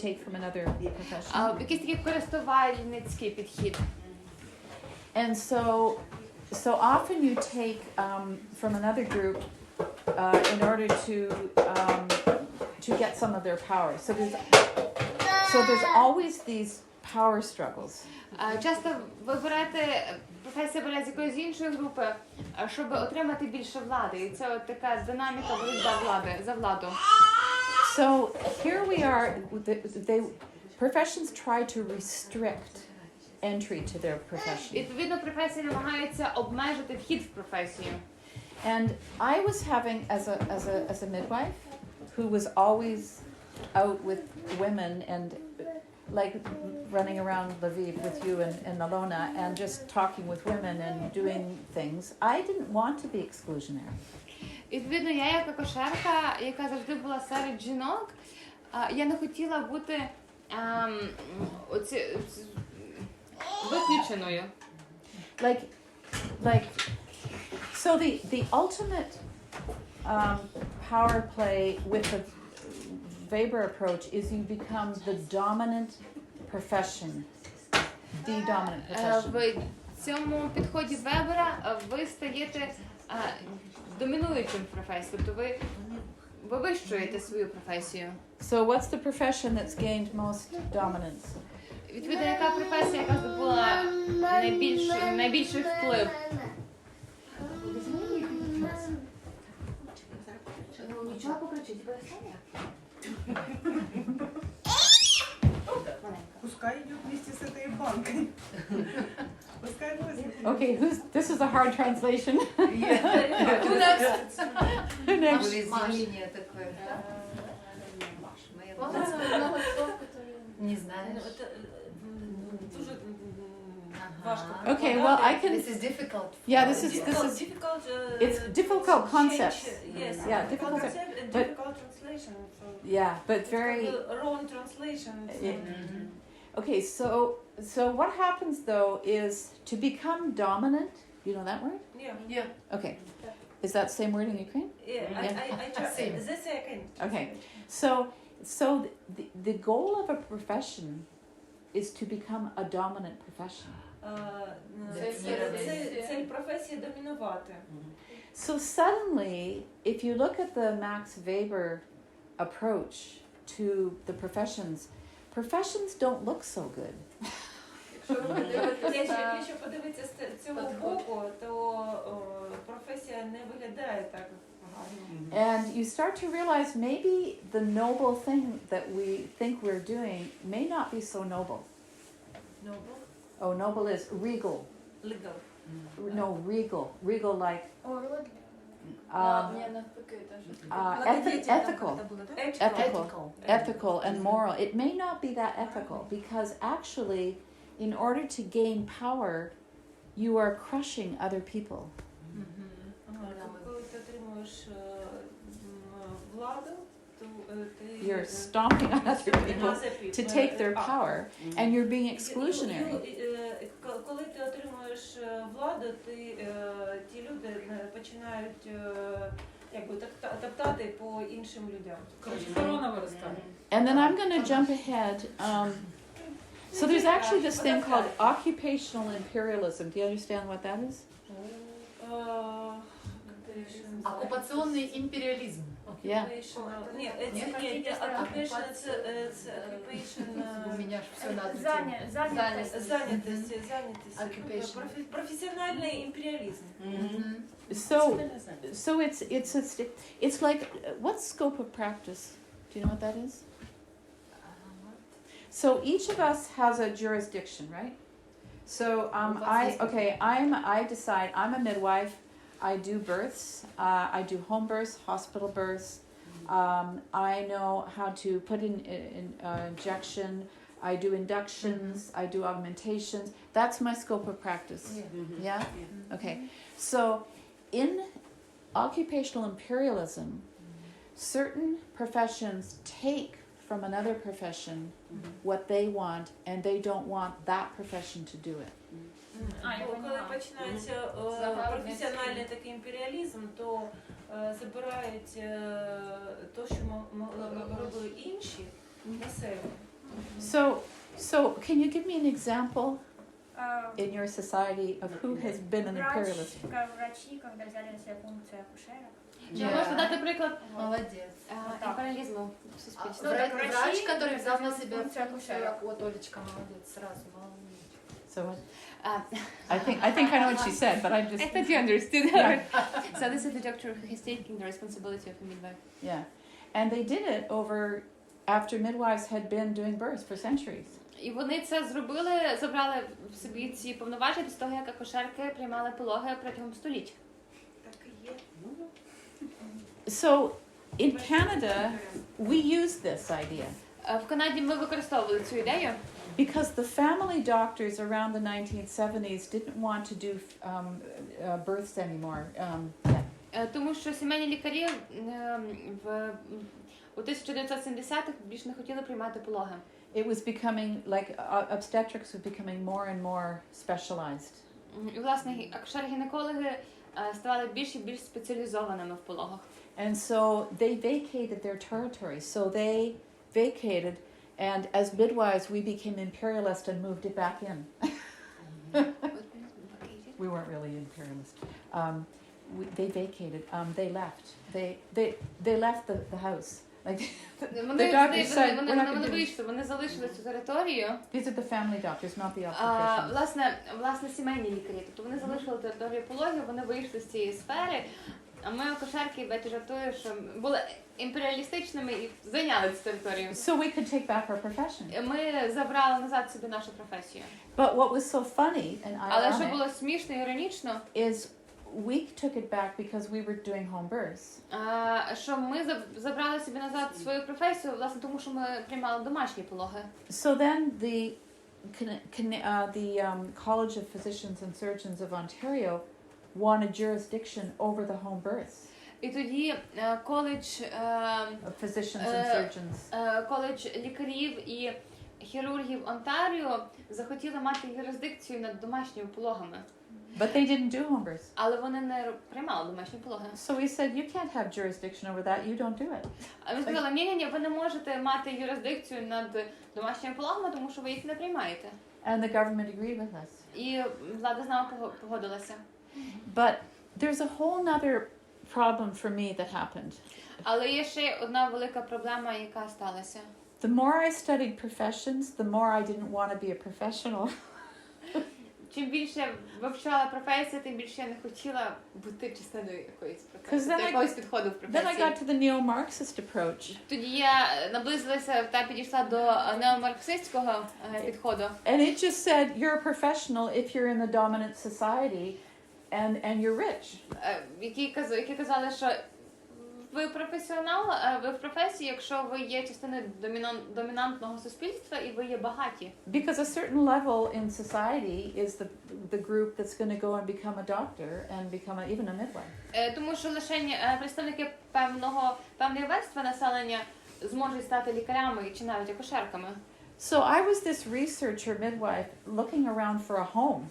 Speaker 1: take from another profession.
Speaker 2: Якийсь такий користувальницький підхід.
Speaker 1: And so often you take from another group in order to get some of their power. So there's always these power struggles.
Speaker 2: Часто ви берете, професія бере з якоїсь іншої групи, щоб отримати більше влади. І це от така динаміка боротьба за владу.
Speaker 1: So here we are, professions try to restrict entry to their profession.
Speaker 2: Відповідно, професії намагаються обмежити вхід в професію.
Speaker 1: And I was having, as a midwife, who was always out with women and like running around Lviv with you and Alona and just talking with women and doing things, I didn't want to be exclusionary.
Speaker 2: Відповідно, я як акушерка, яка завжди була серед жінок, я не хотіла бути виключеною.
Speaker 1: So the ultimate power play with the Weber approach is you become the dominant profession, the dominant profession.
Speaker 2: В цьому підході Вебера ви стаєте домінуючим в професії, тобто ви вивищуєте свою професію.
Speaker 1: So what's the profession that's gained most dominance?
Speaker 2: Відповідно, яка професія, яка здобула найбільший вплив? Нічого покричить,
Speaker 7: Пускай идет вместе с этой банкой. Пускай возьмет.
Speaker 1: Okay, this is a hard translation.
Speaker 3: Who next?
Speaker 1: Who next?
Speaker 3: Волеизъявление такое. Не знаю.
Speaker 6: Дуже важко.
Speaker 1: Okay, well I can.
Speaker 3: This is difficult.
Speaker 1: Yeah, this is.
Speaker 6: Difficult,
Speaker 1: It's difficult concepts.
Speaker 6: Yes.
Speaker 1: Yeah, difficult
Speaker 6: concept and
Speaker 1: but-
Speaker 6: difficult translation. So
Speaker 1: Yeah, but very.
Speaker 6: wrong translation.
Speaker 1: Yeah. Okay, so what happens though is to become dominant. You know that word?
Speaker 6: Yeah.
Speaker 1: Okay. Is that the same word in Ukraine?
Speaker 6: Yeah. I try.
Speaker 3: Same.
Speaker 6: The second.
Speaker 1: Okay. So the goal of a profession is to become a dominant profession.
Speaker 6: Цель професії домінувати.
Speaker 1: So suddenly, if you look at the Max Weber approach to the professions don't look so good.
Speaker 6: Якщо подивитися з цього боку, то професія не виглядає так гарно.
Speaker 1: And you start to realize maybe the noble thing that we think we're doing may not be so noble.
Speaker 6: Noble?
Speaker 1: Oh, noble is regal.
Speaker 6: Legal.
Speaker 1: No, regal. Regal like ethical and moral. It may not be that ethical because actually, in order to gain power, you are crushing other people.
Speaker 6: Коли ти отримуєш владу, то ти
Speaker 1: You're stomping on other people to take their power, and you're being exclusionary.
Speaker 6: Коли ти отримуєш владу, ті люди починають якби топтати по іншим людям.
Speaker 7: Корона виростає.
Speaker 1: And then I'm going to jump ahead. So there's actually this thing called occupational imperialism. Do you understand what that is?
Speaker 3: Оккупационный империализм.
Speaker 1: Yeah.
Speaker 6: Ні, occupation це occupation.
Speaker 3: У меня ж все надо.
Speaker 6: Занятість.
Speaker 3: Occupation.
Speaker 6: Професіональний імперіалізм.
Speaker 1: So it's like what's scope of practice? Do you know what that is? So each of us has a jurisdiction, right? So I decide I'm a midwife. I do births. I do home births, hospital births. I know how to put in injection. I do inductions. I do augmentations. That's my scope of practice. Yeah? Okay. So in occupational imperialism, certain professions take from another profession what they want, and they don't want that profession to do it.
Speaker 6: Коли починається професіональний такий імперіалізм, то забирають те, що робили інші на себе.
Speaker 1: So can you give me an example in your society of who has been an imperialist?
Speaker 5: Врачи, когда взяли на себя функцию акушерок.
Speaker 2: Чи можна дати приклад
Speaker 3: Молодец.
Speaker 2: імперіалізму в суспільстві?
Speaker 3: Врач, который взял на себя функцию, вот Олечка, молодец, сразу, молодец.
Speaker 1: So what? I think I know what she said, but I just
Speaker 2: I thought you understood.
Speaker 1: Yeah.
Speaker 2: So this is the doctor who is taking the responsibility of a midwife.
Speaker 1: yeah, and they did it after midwives had been doing births for centuries.
Speaker 2: І вони це зробили, забрали в собі ці повноваження після того, як акушерки приймали пологи протягом століть.
Speaker 6: Так і є.
Speaker 1: So in Canada, we use this idea
Speaker 2: В Канаді ми використовували цю ідею,
Speaker 1: because the family doctors around the 1970s didn't want to do births anymore.
Speaker 2: тому що сімейні лікарі у 1970-х більш не хотіли приймати пологи.
Speaker 1: It was becoming like obstetrics was becoming more and more specialized.
Speaker 2: І, власне, акушер-гінекологи ставали більш і більш спеціалізованими в пологах.
Speaker 1: And so they vacated their territories. So they vacated, and as midwives, we became imperialist and moved it back in. We weren't really imperialist. They vacated. They left. They left the house. Like the doctors said, we're not going to do this.
Speaker 2: Вони залишили цю територію.
Speaker 1: These are the family doctors, not the obstetricians.
Speaker 2: Власне, сімейні лікарі. Тобто вони залишили територію пологів, вони вийшли з цієї сфери, а ми, акушерки, Беті жартує, що були імперіалістичними і зайняли цю територію.
Speaker 1: So we could take back our profession.
Speaker 2: Ми забрали назад собі нашу професію.
Speaker 1: But what was so funny and
Speaker 2: Але що
Speaker 1: ironic
Speaker 2: було смішно і іронічно,
Speaker 1: is we took it back because we were doing home births.
Speaker 2: що ми забрали собі назад свою професію, власне, тому що ми приймали домашні пологи.
Speaker 1: So then the College of Physicians and Surgeons of Ontario wanted jurisdiction over the home births.
Speaker 2: І тоді коледж
Speaker 1: Of physicians and surgeons.
Speaker 2: коледж лікарів і хірургів Онтаріо захотіли мати юрисдикцію над домашніми пологами.
Speaker 1: But they didn't do home births.
Speaker 2: Але вони не приймали домашні пологи.
Speaker 1: So we said, you can't have jurisdiction over that, you don't do it.
Speaker 2: А ми сказали, ні, ви не можете мати юрисдикцію над домашніми пологами, тому що ви їх не приймаєте.
Speaker 1: And the government agreed with us.
Speaker 2: І влада з нами погодилася.
Speaker 1: But there's a whole nother problem for me that happened.
Speaker 2: Але є ще одна велика проблема, яка сталася.
Speaker 1: The more I studied professions, the more I didn't want to be a professional.
Speaker 2: Чим більше вивчала професію, тим більше я не хотіла бути частиною якоїсь професії, до якогось підходу в
Speaker 1: Then I
Speaker 2: професії.
Speaker 1: got to the neo-Marxist approach.
Speaker 2: Тоді я наблизилася та підійшла до неомарксистського підходу.
Speaker 1: And it just said, you're a professional if you're in the dominant society and you're rich.
Speaker 2: Які казали, що ви професіонал, ви в професії, якщо ви є частиною домінантного суспільства і ви є багаті.
Speaker 1: Because a certain level in society is the group that's going to go and become a doctor and become even a midwife.
Speaker 2: Тому що лише представники певної верстви населення зможуть стати лікарями чи навіть акушерками.
Speaker 1: So I was this researcher midwife looking around for a home.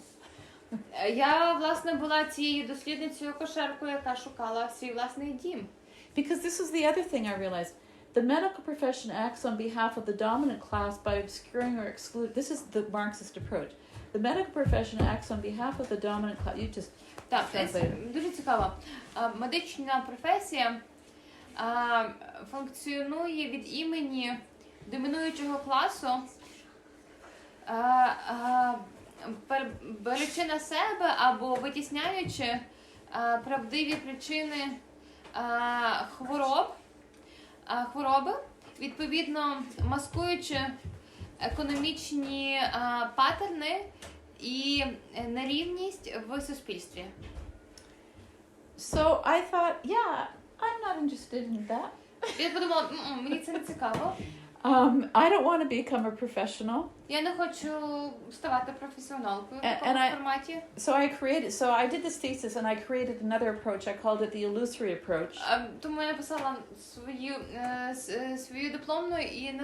Speaker 2: Я, власне, була цією дослідницею акушеркою, яка шукала свій власний дім.
Speaker 1: Because this is the other thing I realized. The medical profession acts on behalf of the dominant class by obscuring or exclude. This is the Marxist approach. The medical profession acts on behalf of the dominant class. You just
Speaker 2: Так,
Speaker 1: translated.
Speaker 2: дуже цікаво. Медична професія функціонує від імені домінуючого класу, беручи на себе або витісняючи правдиві причини хвороби, відповідно маскуючи економічні паттерни і нерівність в суспільстві.
Speaker 1: So I thought, yeah, I'm not interested in that.
Speaker 2: Я подумала, мені це не цікаво.
Speaker 1: I don't want to become a professional.
Speaker 2: Я не хочу ставати професіоналкою в
Speaker 1: And
Speaker 2: такому форматі.
Speaker 1: So I did this thesis and I created another approach. I called it the illusory approach.
Speaker 2: Тому я написала свою дипломну і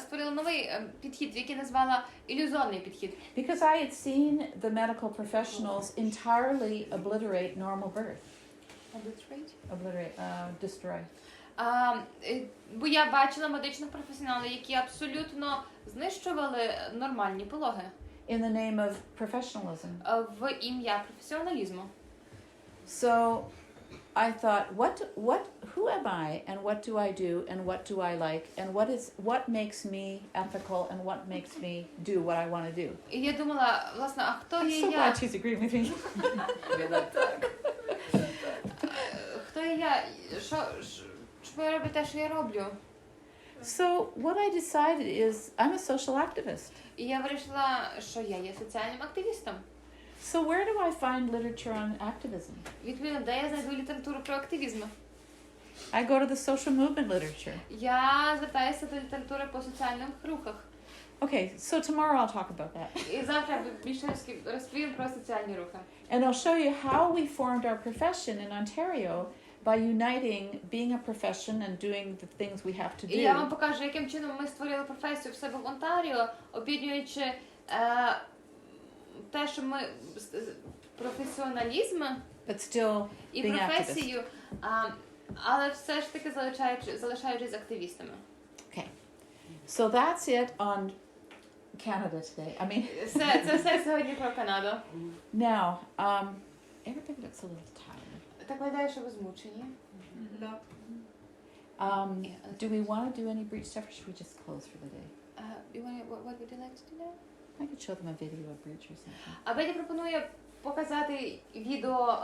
Speaker 2: створила новий підхід, який назвала ілюзорний підхід.
Speaker 1: Because I had seen the medical professionals entirely obliterate normal birth. Destroy.
Speaker 2: Бо я бачила медичних професіоналів, які абсолютно знищували нормальні пологи.
Speaker 1: In the name of professionalism.
Speaker 2: В ім'я професіоналізму.
Speaker 1: So I thought, who am I and what do I do and what do I like and what makes me ethical and what makes me do what I want to do?
Speaker 2: І я думала, власне, а хто є
Speaker 1: I'm so
Speaker 2: я?
Speaker 1: glad she's agreeing with me.
Speaker 2: Хто є я? Що я роблю те, що я роблю?
Speaker 1: So what I decided is I'm a social activist.
Speaker 2: І я вирішила, що я є соціальним активістом.
Speaker 1: So where do I find literature on activism?
Speaker 2: Відповідно, де я знайду літературу про активізм?
Speaker 1: I go to the social movement literature.
Speaker 2: Я звертаюся до літератури по соціальних рухах.
Speaker 1: Okay, so tomorrow I'll talk about that.
Speaker 2: І завтра більше розповім про соціальні рухи.
Speaker 1: And I'll show you how we formed our profession in Ontario by uniting being a profession and doing the things we have to do.
Speaker 2: І я вам покажу, яким чином ми створили професію в себе в Онтаріо, об'єднуючи те, що ми професіоналізм
Speaker 1: But still
Speaker 2: і
Speaker 1: being
Speaker 2: професію, але все ж таки залишаючись активістами.
Speaker 1: Okay. So that's it on Canada today. I mean,
Speaker 2: Це все сьогодні про Канаду.
Speaker 1: now, everybody looks a little tired.
Speaker 2: Так виглядає, що ви змучені.
Speaker 1: Do we want to do any breach stuff or should we just close for the day?
Speaker 2: What would you like to do now?
Speaker 1: I could show them a video of breach or something.
Speaker 2: А Бетті пропонує показати відео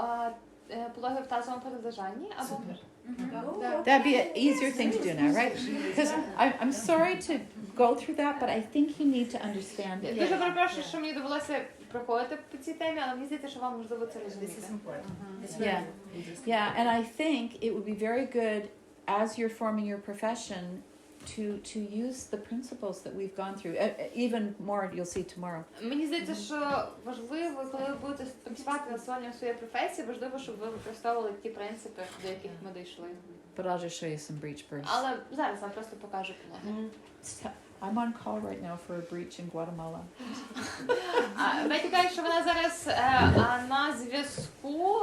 Speaker 2: пологів в тазовому перележанні. Або...
Speaker 1: That'd be an easier thing to do now, right? Because I'm sorry to go through that, but I think you need to understand it.
Speaker 2: Дуже перепрошую, що мені довелося проходити по цій темі, але мені здається, що вам можливо це розуміти.
Speaker 1: Yeah, yeah, and I think it would be very good as you're forming your profession to use the principles that we've gone through. Even more, you'll see tomorrow.
Speaker 2: Мені здається, що важливо, коли ви будете працювати над створенням своєї професії, важливо, щоб ви використовували ті принципи, до яких ми дійшли.
Speaker 1: But I'll just show you some breach births.
Speaker 2: Але зараз вам просто покажу пологи.
Speaker 1: I'm on call right now for a breach in Guatemala.
Speaker 2: Бетті каже, що вона зараз на зв'язку,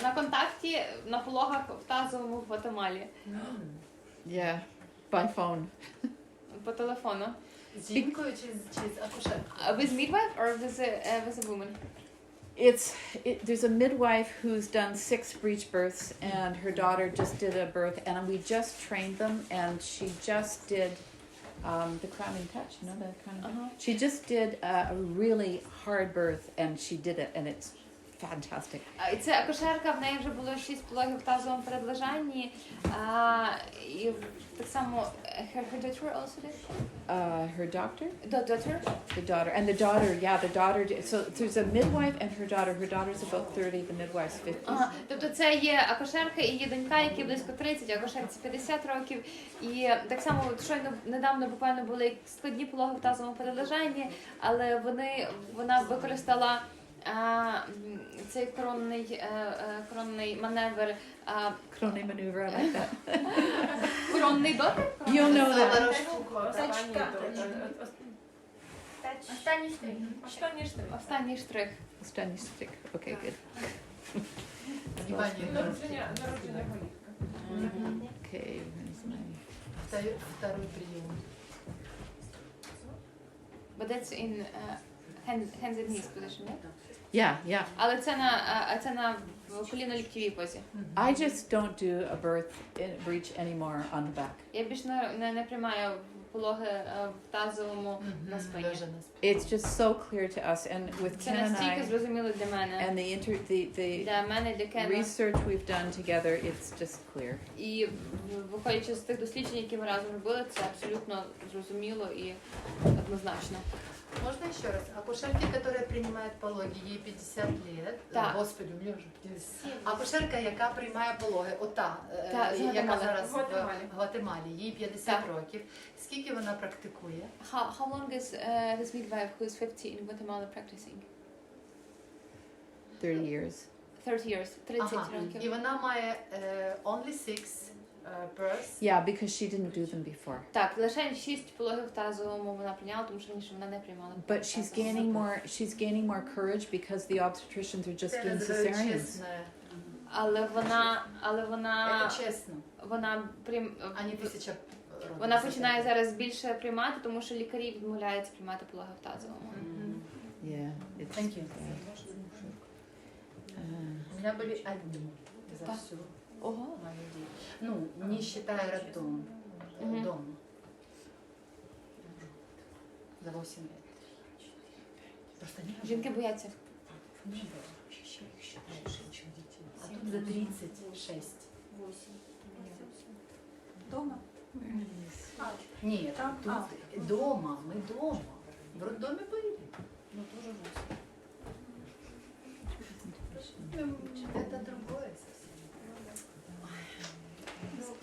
Speaker 2: на контакті на пологах в тазовому в Гватемалі.
Speaker 1: Yeah, by phone.
Speaker 2: По телефону.
Speaker 3: З жінкою чи з акушеркою?
Speaker 2: With midwife or with a woman?
Speaker 1: There's a midwife who's done 6 breech births and her daughter just did a birth and we just trained them and she just did the crowning touch, you know, the crowning touch? She just did a really hard birth and she did it and it's fantastic.
Speaker 2: І це акушерка, в неї вже було 6 пологів в тазовому передлежанні. І так само her daughter also did?
Speaker 1: Her doctor?
Speaker 2: The daughter?
Speaker 1: The daughter. And the daughter did. So there's a midwife and her daughter. Her daughter's about 30, the midwife's 50.
Speaker 2: Тобто це є акушерка і є донька, які близько 30, акушерці 50 років. І так само, щойно недавно буквально були складні пологи в тазовому передлежанні, але вона використала цей коронний маневр.
Speaker 1: Коронний maneuver, I like that.
Speaker 2: Коронний дотик?
Speaker 1: You'll know that.
Speaker 5: Останній штрих.
Speaker 2: Останній штрих.
Speaker 1: Stunning stick. Okay, good.
Speaker 3: Внимание.
Speaker 6: Народження голівка.
Speaker 1: Okay, where's my...
Speaker 3: Второй прием.
Speaker 2: But that's in hands and knees position, yeah?
Speaker 1: Yeah, yeah.
Speaker 2: Але це на коліно-ліктєвій позі.
Speaker 1: I just don't do a breach anymore on the back.
Speaker 2: Я більш не приймаю пологи в тазовому на спині.
Speaker 3: Лежа на спине.
Speaker 1: It's just so clear to us, and with
Speaker 2: Це
Speaker 1: Ken and
Speaker 2: настільки
Speaker 1: I,
Speaker 2: зрозуміло для мене.
Speaker 1: and the
Speaker 2: Для мене, для Кена.
Speaker 1: research we've done together, it's just clear.
Speaker 2: І виходячи з тих досліджень, які ми разом робили, це абсолютно зрозуміло і однозначно.
Speaker 3: Можно еще раз? Акушерки, которые принимают пологи, ей 50 лет.
Speaker 2: Так.
Speaker 3: Господи, у мене вже 50. Акушерка, яка приймає пологи, ота,
Speaker 2: Так, з
Speaker 3: яка
Speaker 2: Гватемали.
Speaker 3: зараз
Speaker 6: В Гватемалі.
Speaker 3: в Гватемалі, їй 50
Speaker 2: Так.
Speaker 3: років. Скільки вона практикує?
Speaker 2: How long is this midwife who is 50 in Guatemala practicing?
Speaker 1: 30 years.
Speaker 2: 30 years. 30
Speaker 3: Ага. І
Speaker 2: років.
Speaker 3: вона має only 6 births.
Speaker 1: Yeah, because she didn't do them before.
Speaker 2: Так, лише 6 пологів тазовому вона прийняла, тому що раніше вона не приймала.
Speaker 1: But she's gaining more courage because the obstetricians are just doing cesareans.
Speaker 3: Чесно.
Speaker 2: Але вона
Speaker 3: Це чесно,
Speaker 2: вона
Speaker 3: а не 1000 років.
Speaker 2: вона починає зараз більше приймати, тому що лікарі відмовляються приймати пологи в тазовому.
Speaker 1: Yeah, it's
Speaker 3: Thank you. У меня были одни за
Speaker 2: Да.
Speaker 3: всю
Speaker 2: Ого.
Speaker 3: мою жизнь. Ну, не считая роддом.
Speaker 2: Мгм.
Speaker 3: Дома. За 8 лет. Просто не было.
Speaker 2: Жінки бояться.
Speaker 3: Не было. А тут за 36.
Speaker 7: Дома?
Speaker 3: Нет, тут дома, мы дома. В роддоме были.
Speaker 7: Ну, тоже 8.
Speaker 3: Это другое совсем.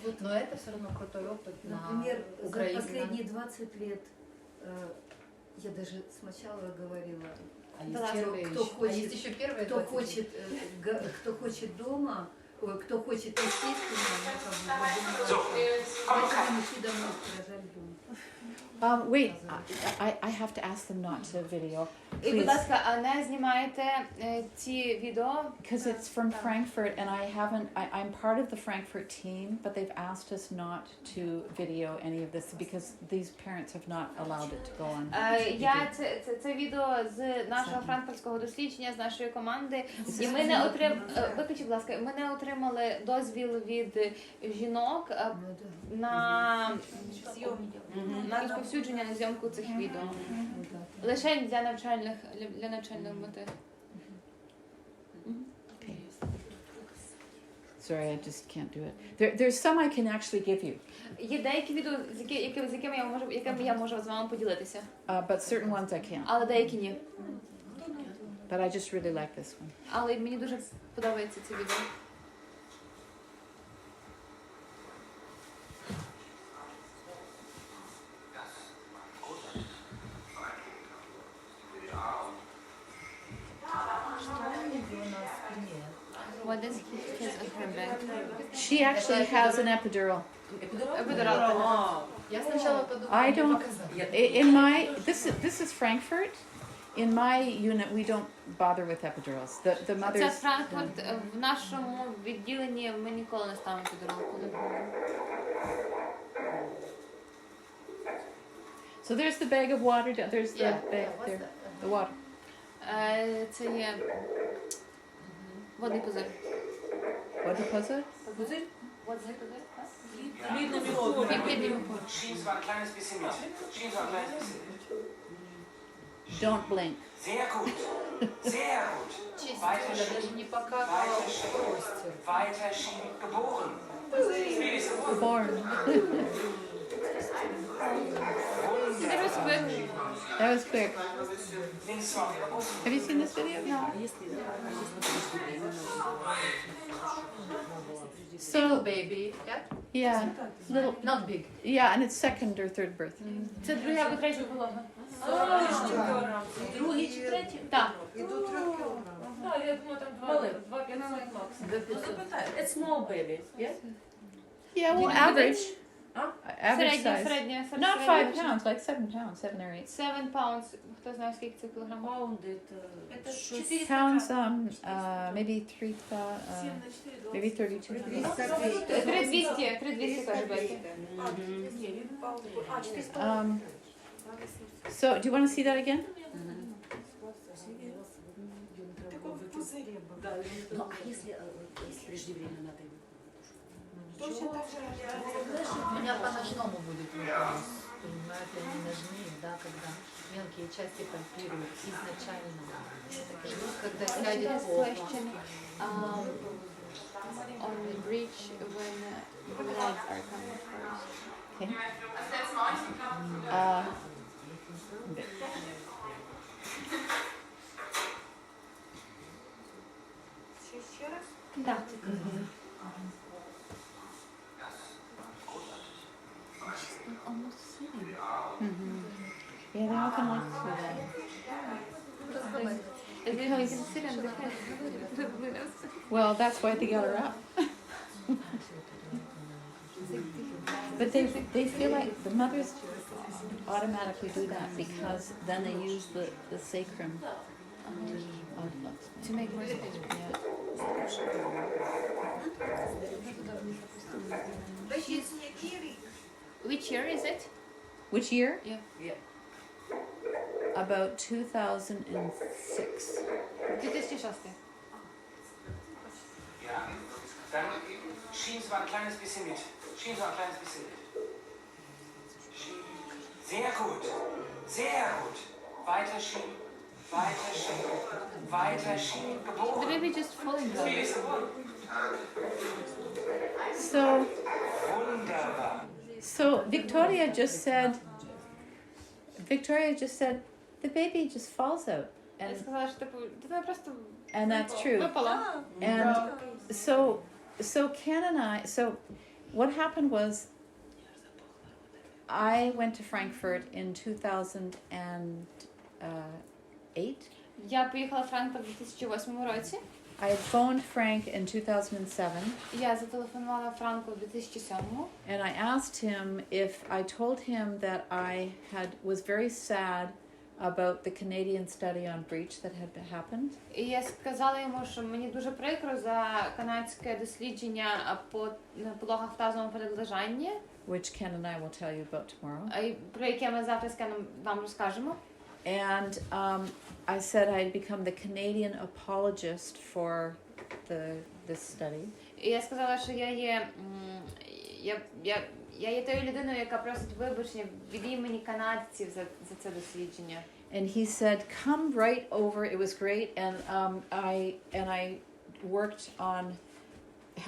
Speaker 3: Вот, но это все равно крутой опыт
Speaker 8: Например,
Speaker 3: на
Speaker 8: за
Speaker 3: украинском.
Speaker 8: последние 20 лет я даже сначала говорила,
Speaker 3: А есть
Speaker 2: Да,
Speaker 3: первые
Speaker 8: кто
Speaker 3: еще.
Speaker 8: хочет-
Speaker 3: А есть еще первые
Speaker 8: кто
Speaker 3: 20 лет.
Speaker 8: хочет, кто хочет дома, кто хочет естественно, я как бы думала, поэтому идти домой, рожать дома.
Speaker 1: wait, I have to ask them not to video,
Speaker 2: І, будь
Speaker 1: please,
Speaker 2: ласка, а не знімайте ці відео.
Speaker 1: because it's from Frankfurt, and I'm part of the Frankfurt team, but they've asked us not to video any of this because these parents have not allowed it to go on.
Speaker 2: Це відео з нашого франкфуртського дослідження, з нашої команди. І ми не виключіть, будь ласка, ми не отримали дозвіл від жінок на розповсюдження, на зйомку цих відео. Лише для навчальних мети.
Speaker 1: Okay. Sorry, I just can't do it. There's some I can actually give you,
Speaker 2: Є деякі відео, з якими я можу з вами поділитися,
Speaker 1: but certain ones I can't.
Speaker 2: але деякі ні.
Speaker 1: But I just really like this one.
Speaker 2: Але мені дуже подобається це відео. What does he has on her back?
Speaker 1: She actually has an epidural.
Speaker 2: Епідурал.
Speaker 3: Я сначала подумала,
Speaker 1: I
Speaker 3: мне
Speaker 1: don't-
Speaker 3: показалось.
Speaker 1: In my this is Frankfurt. In my unit, we don't bother with epidurals. The
Speaker 2: Це
Speaker 1: mothers.
Speaker 2: Франкфурт. В нашому відділенні ми ніколи не ставимо епідуралку.
Speaker 1: So there's the bag of water. There's the
Speaker 3: Yeah,
Speaker 1: bag
Speaker 3: yeah, what's
Speaker 1: there.
Speaker 3: that?
Speaker 1: The water.
Speaker 2: Це є водний пузир.
Speaker 1: What was it?
Speaker 2: Водний пузир?
Speaker 7: Видно, мелодию.
Speaker 9: Schieben Sie mal ein kleines bisschen mit. Schieben Sie mal ein kleines bisschen mit.
Speaker 1: Don't blink.
Speaker 9: Sehr gut. Sehr gut.
Speaker 3: Честно,
Speaker 9: Weiter
Speaker 3: я даже
Speaker 9: schieben.
Speaker 3: не показывала
Speaker 9: Weiter
Speaker 3: в
Speaker 9: schieben.
Speaker 3: росте.
Speaker 9: Weiter schieben. Geboren. Baby ist geboren.
Speaker 1: Born.
Speaker 2: Це розбив.
Speaker 1: That was quick.
Speaker 9: Links mal auf Ihre Brust.
Speaker 1: Have you seen this video? No.
Speaker 3: Single
Speaker 1: So
Speaker 3: baby, yeah?
Speaker 1: yeah, little
Speaker 3: Not big.
Speaker 1: yeah, and it's second or third birth.
Speaker 2: Це друга або третя полога.
Speaker 7: Другий чи третій?
Speaker 2: Так.
Speaker 7: І до 3 кілограмів.
Speaker 6: Так, я думаю, там 2,500 максимум.
Speaker 7: It's small baby, yes?
Speaker 1: Yeah, well, average. Average size.
Speaker 2: Середня.
Speaker 1: Not 5 pounds, like 7 pounds, 7 or 8.
Speaker 2: 7 pounds. Хто знає, скільки це кілограм?
Speaker 7: Паунди
Speaker 6: Это
Speaker 7: це
Speaker 6: 400
Speaker 1: Pounds,
Speaker 6: грамм.
Speaker 1: maybe 3,
Speaker 6: 7 на 4,
Speaker 1: maybe 32.
Speaker 2: 3200, 3200 каже Бекі.
Speaker 6: Не, паунды. 400.
Speaker 1: So, do you want to see that again?
Speaker 6: Такой в пузыре был.
Speaker 8: Ну, а если преждевременно надо?
Speaker 6: Точно так же
Speaker 3: У меня по-ночному будет вопрос. Понимаете, они ножнее, да, когда мелкие части пальпируют изначально. Ждут, когда сядет плохо.
Speaker 2: On the bridge when blood are coming first.
Speaker 1: Okay.
Speaker 6: Еще раз.
Speaker 2: Да. Almost sitting.
Speaker 1: Yeah, they often like to do that.
Speaker 2: Він can sit on the head.
Speaker 1: Well, that's why they got her up. But they feel like the mothers automatically do that because then they use the sacrum
Speaker 2: To make more space.
Speaker 1: Yeah.
Speaker 2: Which year is it?
Speaker 1: Which year?
Speaker 2: Yeah.
Speaker 1: About 2006.
Speaker 2: 2006.
Speaker 9: Ja, dann schieben Sie mal ein kleines bisschen mit. Schieben Sie mal ein kleines bisschen mit. Sehr gut. Sehr gut. Weiter schieben. Weiter schieben. Weiter schieben.
Speaker 2: The
Speaker 9: Geboren.
Speaker 2: baby just falling down.
Speaker 9: Wie ist geboren?
Speaker 1: So,
Speaker 9: Wunderbar.
Speaker 1: so Victoria just said, the baby just falls out.
Speaker 2: Я
Speaker 1: And
Speaker 2: сказала, що типу, дитина просто
Speaker 1: and that's true.
Speaker 2: випала.
Speaker 1: And so Ken and so what happened was I went to Frankfurt in 2008.
Speaker 2: Я поїхала в Франкфурт у 2008 році.
Speaker 1: I had phoned Frank in 2007
Speaker 2: Я зателефонувала Франку в 2007.
Speaker 1: and I asked him if I told him that I was very sad about the Canadian study on breech that had happened.
Speaker 2: І я сказала йому, що мені дуже прикро за канадське дослідження по пологах в тазовому передлежанні,
Speaker 1: Which Ken and I will tell you about tomorrow.
Speaker 2: Про яке ми завтра з Кеном вам розкажемо.
Speaker 1: And I said I'd become the Canadian apologist for this study.
Speaker 2: І я сказала, що я є тою людиною, яка просить вибачення від імені канадців за це дослідження.
Speaker 1: And he said, "Come right over. It was great." And I worked on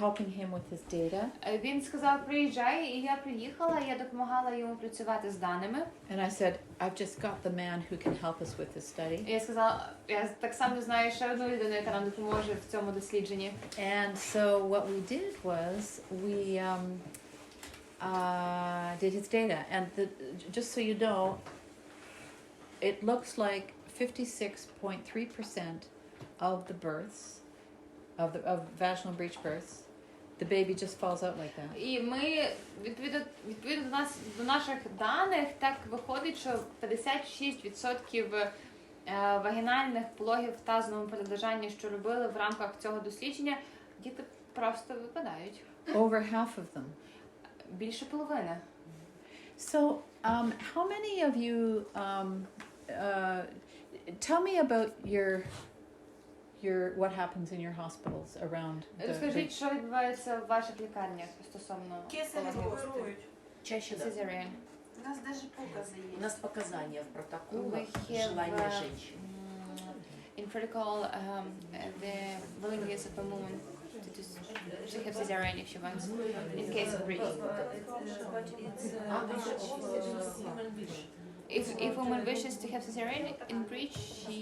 Speaker 1: helping him with his data.
Speaker 2: Він сказав, приїжджай, і я приїхала, я допомагала йому працювати з даними.
Speaker 1: And I said, "I've just got the man who can help us with this study."
Speaker 2: І я сказала, я так само знаю ще одну людину, яка нам допоможе в цьому дослідженні.
Speaker 1: And so what we did was we did his data. And just so you know, it looks like 56.3% of the births, of vaginal breech births, the baby just falls out like that.
Speaker 2: І ми, відповідно до наших даних, так виходить, що 56% вагінальних пологів в тазовому передлежанні, що робили в рамках цього дослідження, діти просто випадають.
Speaker 1: Over half of them.
Speaker 2: Більше половини.
Speaker 1: So, how many of you, tell me about what happens in your hospitals around
Speaker 2: Розкажіть, що відбувається в ваших лікарнях стосовно
Speaker 6: Кесаря оперують.
Speaker 8: Чаще да.
Speaker 2: cesarean.
Speaker 6: У нас даже показы есть.
Speaker 8: У нас показания в протоколах,
Speaker 2: We have,
Speaker 8: желания женщин.
Speaker 2: In protocol, the willingness of a woman to have cesarean if she wants, in case of breech. If a woman wishes to have cesarean in breech, she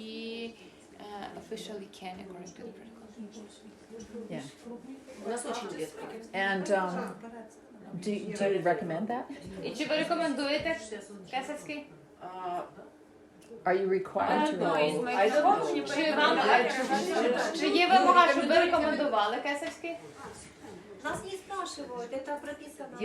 Speaker 2: officially can, according to the protocol.
Speaker 1: Yeah.
Speaker 8: У нас очень редко.
Speaker 1: And do you recommend that?
Speaker 2: І чи ви рекомендуєте кесарський?
Speaker 1: Are you required to recommend?
Speaker 8: I don't know.
Speaker 2: Чи є вимога, щоб ви рекомендували кесарський?
Speaker 5: Нас не спрашивают. спрашивают, это прописано.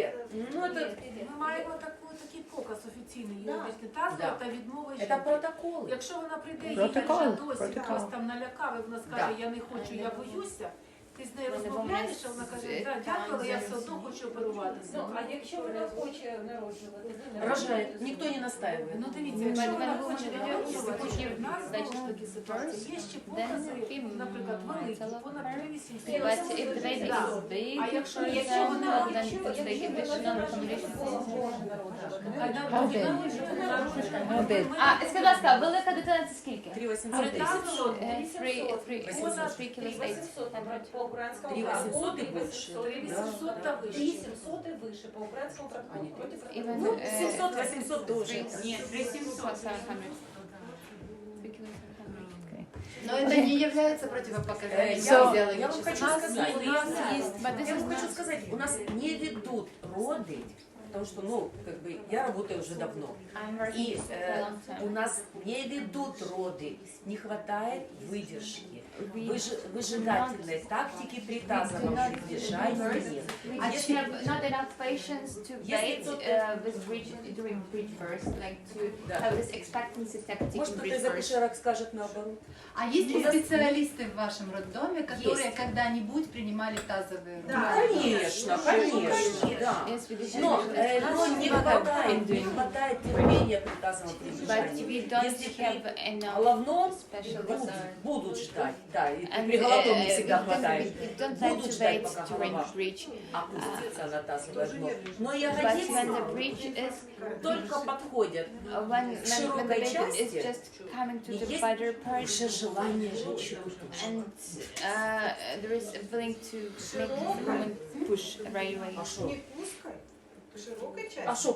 Speaker 10: Ну, это...
Speaker 7: Ми маємо такий показ офіційний юридичний. Тазу
Speaker 10: Да.
Speaker 7: та відмова
Speaker 10: Это
Speaker 7: жінки.
Speaker 10: протоколы.
Speaker 7: Якщо вона прийде і
Speaker 1: Протокол,
Speaker 7: вже досі
Speaker 1: протокол.
Speaker 7: когось там налякав, і вона скаже, я не хочу, я боюся, ти з нею розмовляєш, а вона каже, да, дякую, але я все одно хочу оперуватися.
Speaker 6: Ну, а якщо вона хоче народжувати,
Speaker 10: Рожает. Никто не настаивает.
Speaker 7: Ну дивіться, якщо вона хоче народжувати, в нас знову ж таки ситуація. Є ще покази, наприклад, великі, понад 3800.
Speaker 2: But if the baby
Speaker 7: Да.
Speaker 2: is big,
Speaker 7: А якщо
Speaker 2: then
Speaker 7: вона
Speaker 2: the additional accommodation.
Speaker 1: How big?
Speaker 2: А, скажи, будь ласка, велика дитина це скільки?
Speaker 10: 3800.
Speaker 2: 3 кіло
Speaker 6: по українському
Speaker 10: 3800 и больше.
Speaker 7: 3700 та вище.
Speaker 6: 3700 и выше по украинскому протоколу. Против
Speaker 2: Even,
Speaker 10: Ну, 700-800 тоже.
Speaker 7: Ні, 3700.
Speaker 2: 700.
Speaker 3: Но это не является противопоказанием.
Speaker 10: Я вам хочу сказать,
Speaker 7: у нас есть,
Speaker 10: я вам хочу сказать, у нас не ведут роды, потому что, ну, как бы, я работаю уже давно. И у нас не ведут роды, не хватает выдержки. Выжидательной тактики при тазовом приближении нет.
Speaker 2: I just have not enough patience to wait with during breech birth, like to have this expectancy tactic
Speaker 10: Может,
Speaker 2: in
Speaker 10: кто-то
Speaker 2: breech
Speaker 10: из
Speaker 2: birth.
Speaker 10: акушерок скажет наоборот.
Speaker 3: А есть ли специалисты в вашем роддоме, которые когда-нибудь принимали тазовые роды?
Speaker 10: Конечно, конечно, да.
Speaker 2: Yes, we did.
Speaker 10: Но не хватает терпения при тазовом
Speaker 2: But
Speaker 10: приближении.
Speaker 2: we don't
Speaker 10: Если при
Speaker 2: have enough
Speaker 10: головном
Speaker 2: special
Speaker 10: будут ждать, да, и
Speaker 2: And,
Speaker 10: при головном не всегда
Speaker 2: we
Speaker 10: хватает.
Speaker 2: don't like
Speaker 10: Будут
Speaker 2: to
Speaker 10: ждать,
Speaker 2: wait
Speaker 10: пока
Speaker 2: during
Speaker 10: голова
Speaker 2: breech.
Speaker 10: опустится на тазовое дно. Но
Speaker 2: But when the
Speaker 10: ягодицы
Speaker 2: breech is
Speaker 10: только подходят
Speaker 2: when the
Speaker 10: широкой
Speaker 2: baby is
Speaker 10: части,
Speaker 2: just coming to
Speaker 10: и
Speaker 2: the
Speaker 10: есть
Speaker 2: bladder part,
Speaker 10: уже желание женщины пушить.
Speaker 2: and there is a willing to make the woman push right away.
Speaker 10: А что?
Speaker 7: Широкой части.
Speaker 10: А что?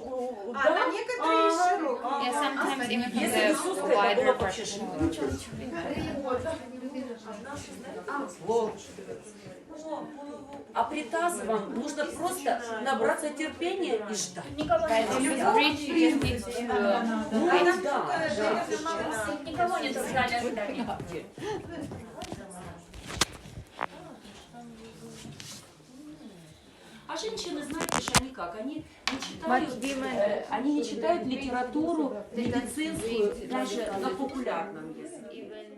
Speaker 7: А на некоторые широкие.
Speaker 2: Yeah, sometimes even from
Speaker 10: Если
Speaker 2: the
Speaker 10: бы узкая, то
Speaker 2: wider
Speaker 10: было
Speaker 2: part.
Speaker 10: вообще шикарно. Вот. А при тазовом нужно просто набраться терпения и ждать.
Speaker 2: But with breech you just need to
Speaker 10: Ну
Speaker 2: wait.
Speaker 10: да, да.
Speaker 5: Никого не заставляли ожидать.
Speaker 10: А женщины, знаете же, они как? Они не читают литературу медицинскую даже на популярном языке.
Speaker 2: Even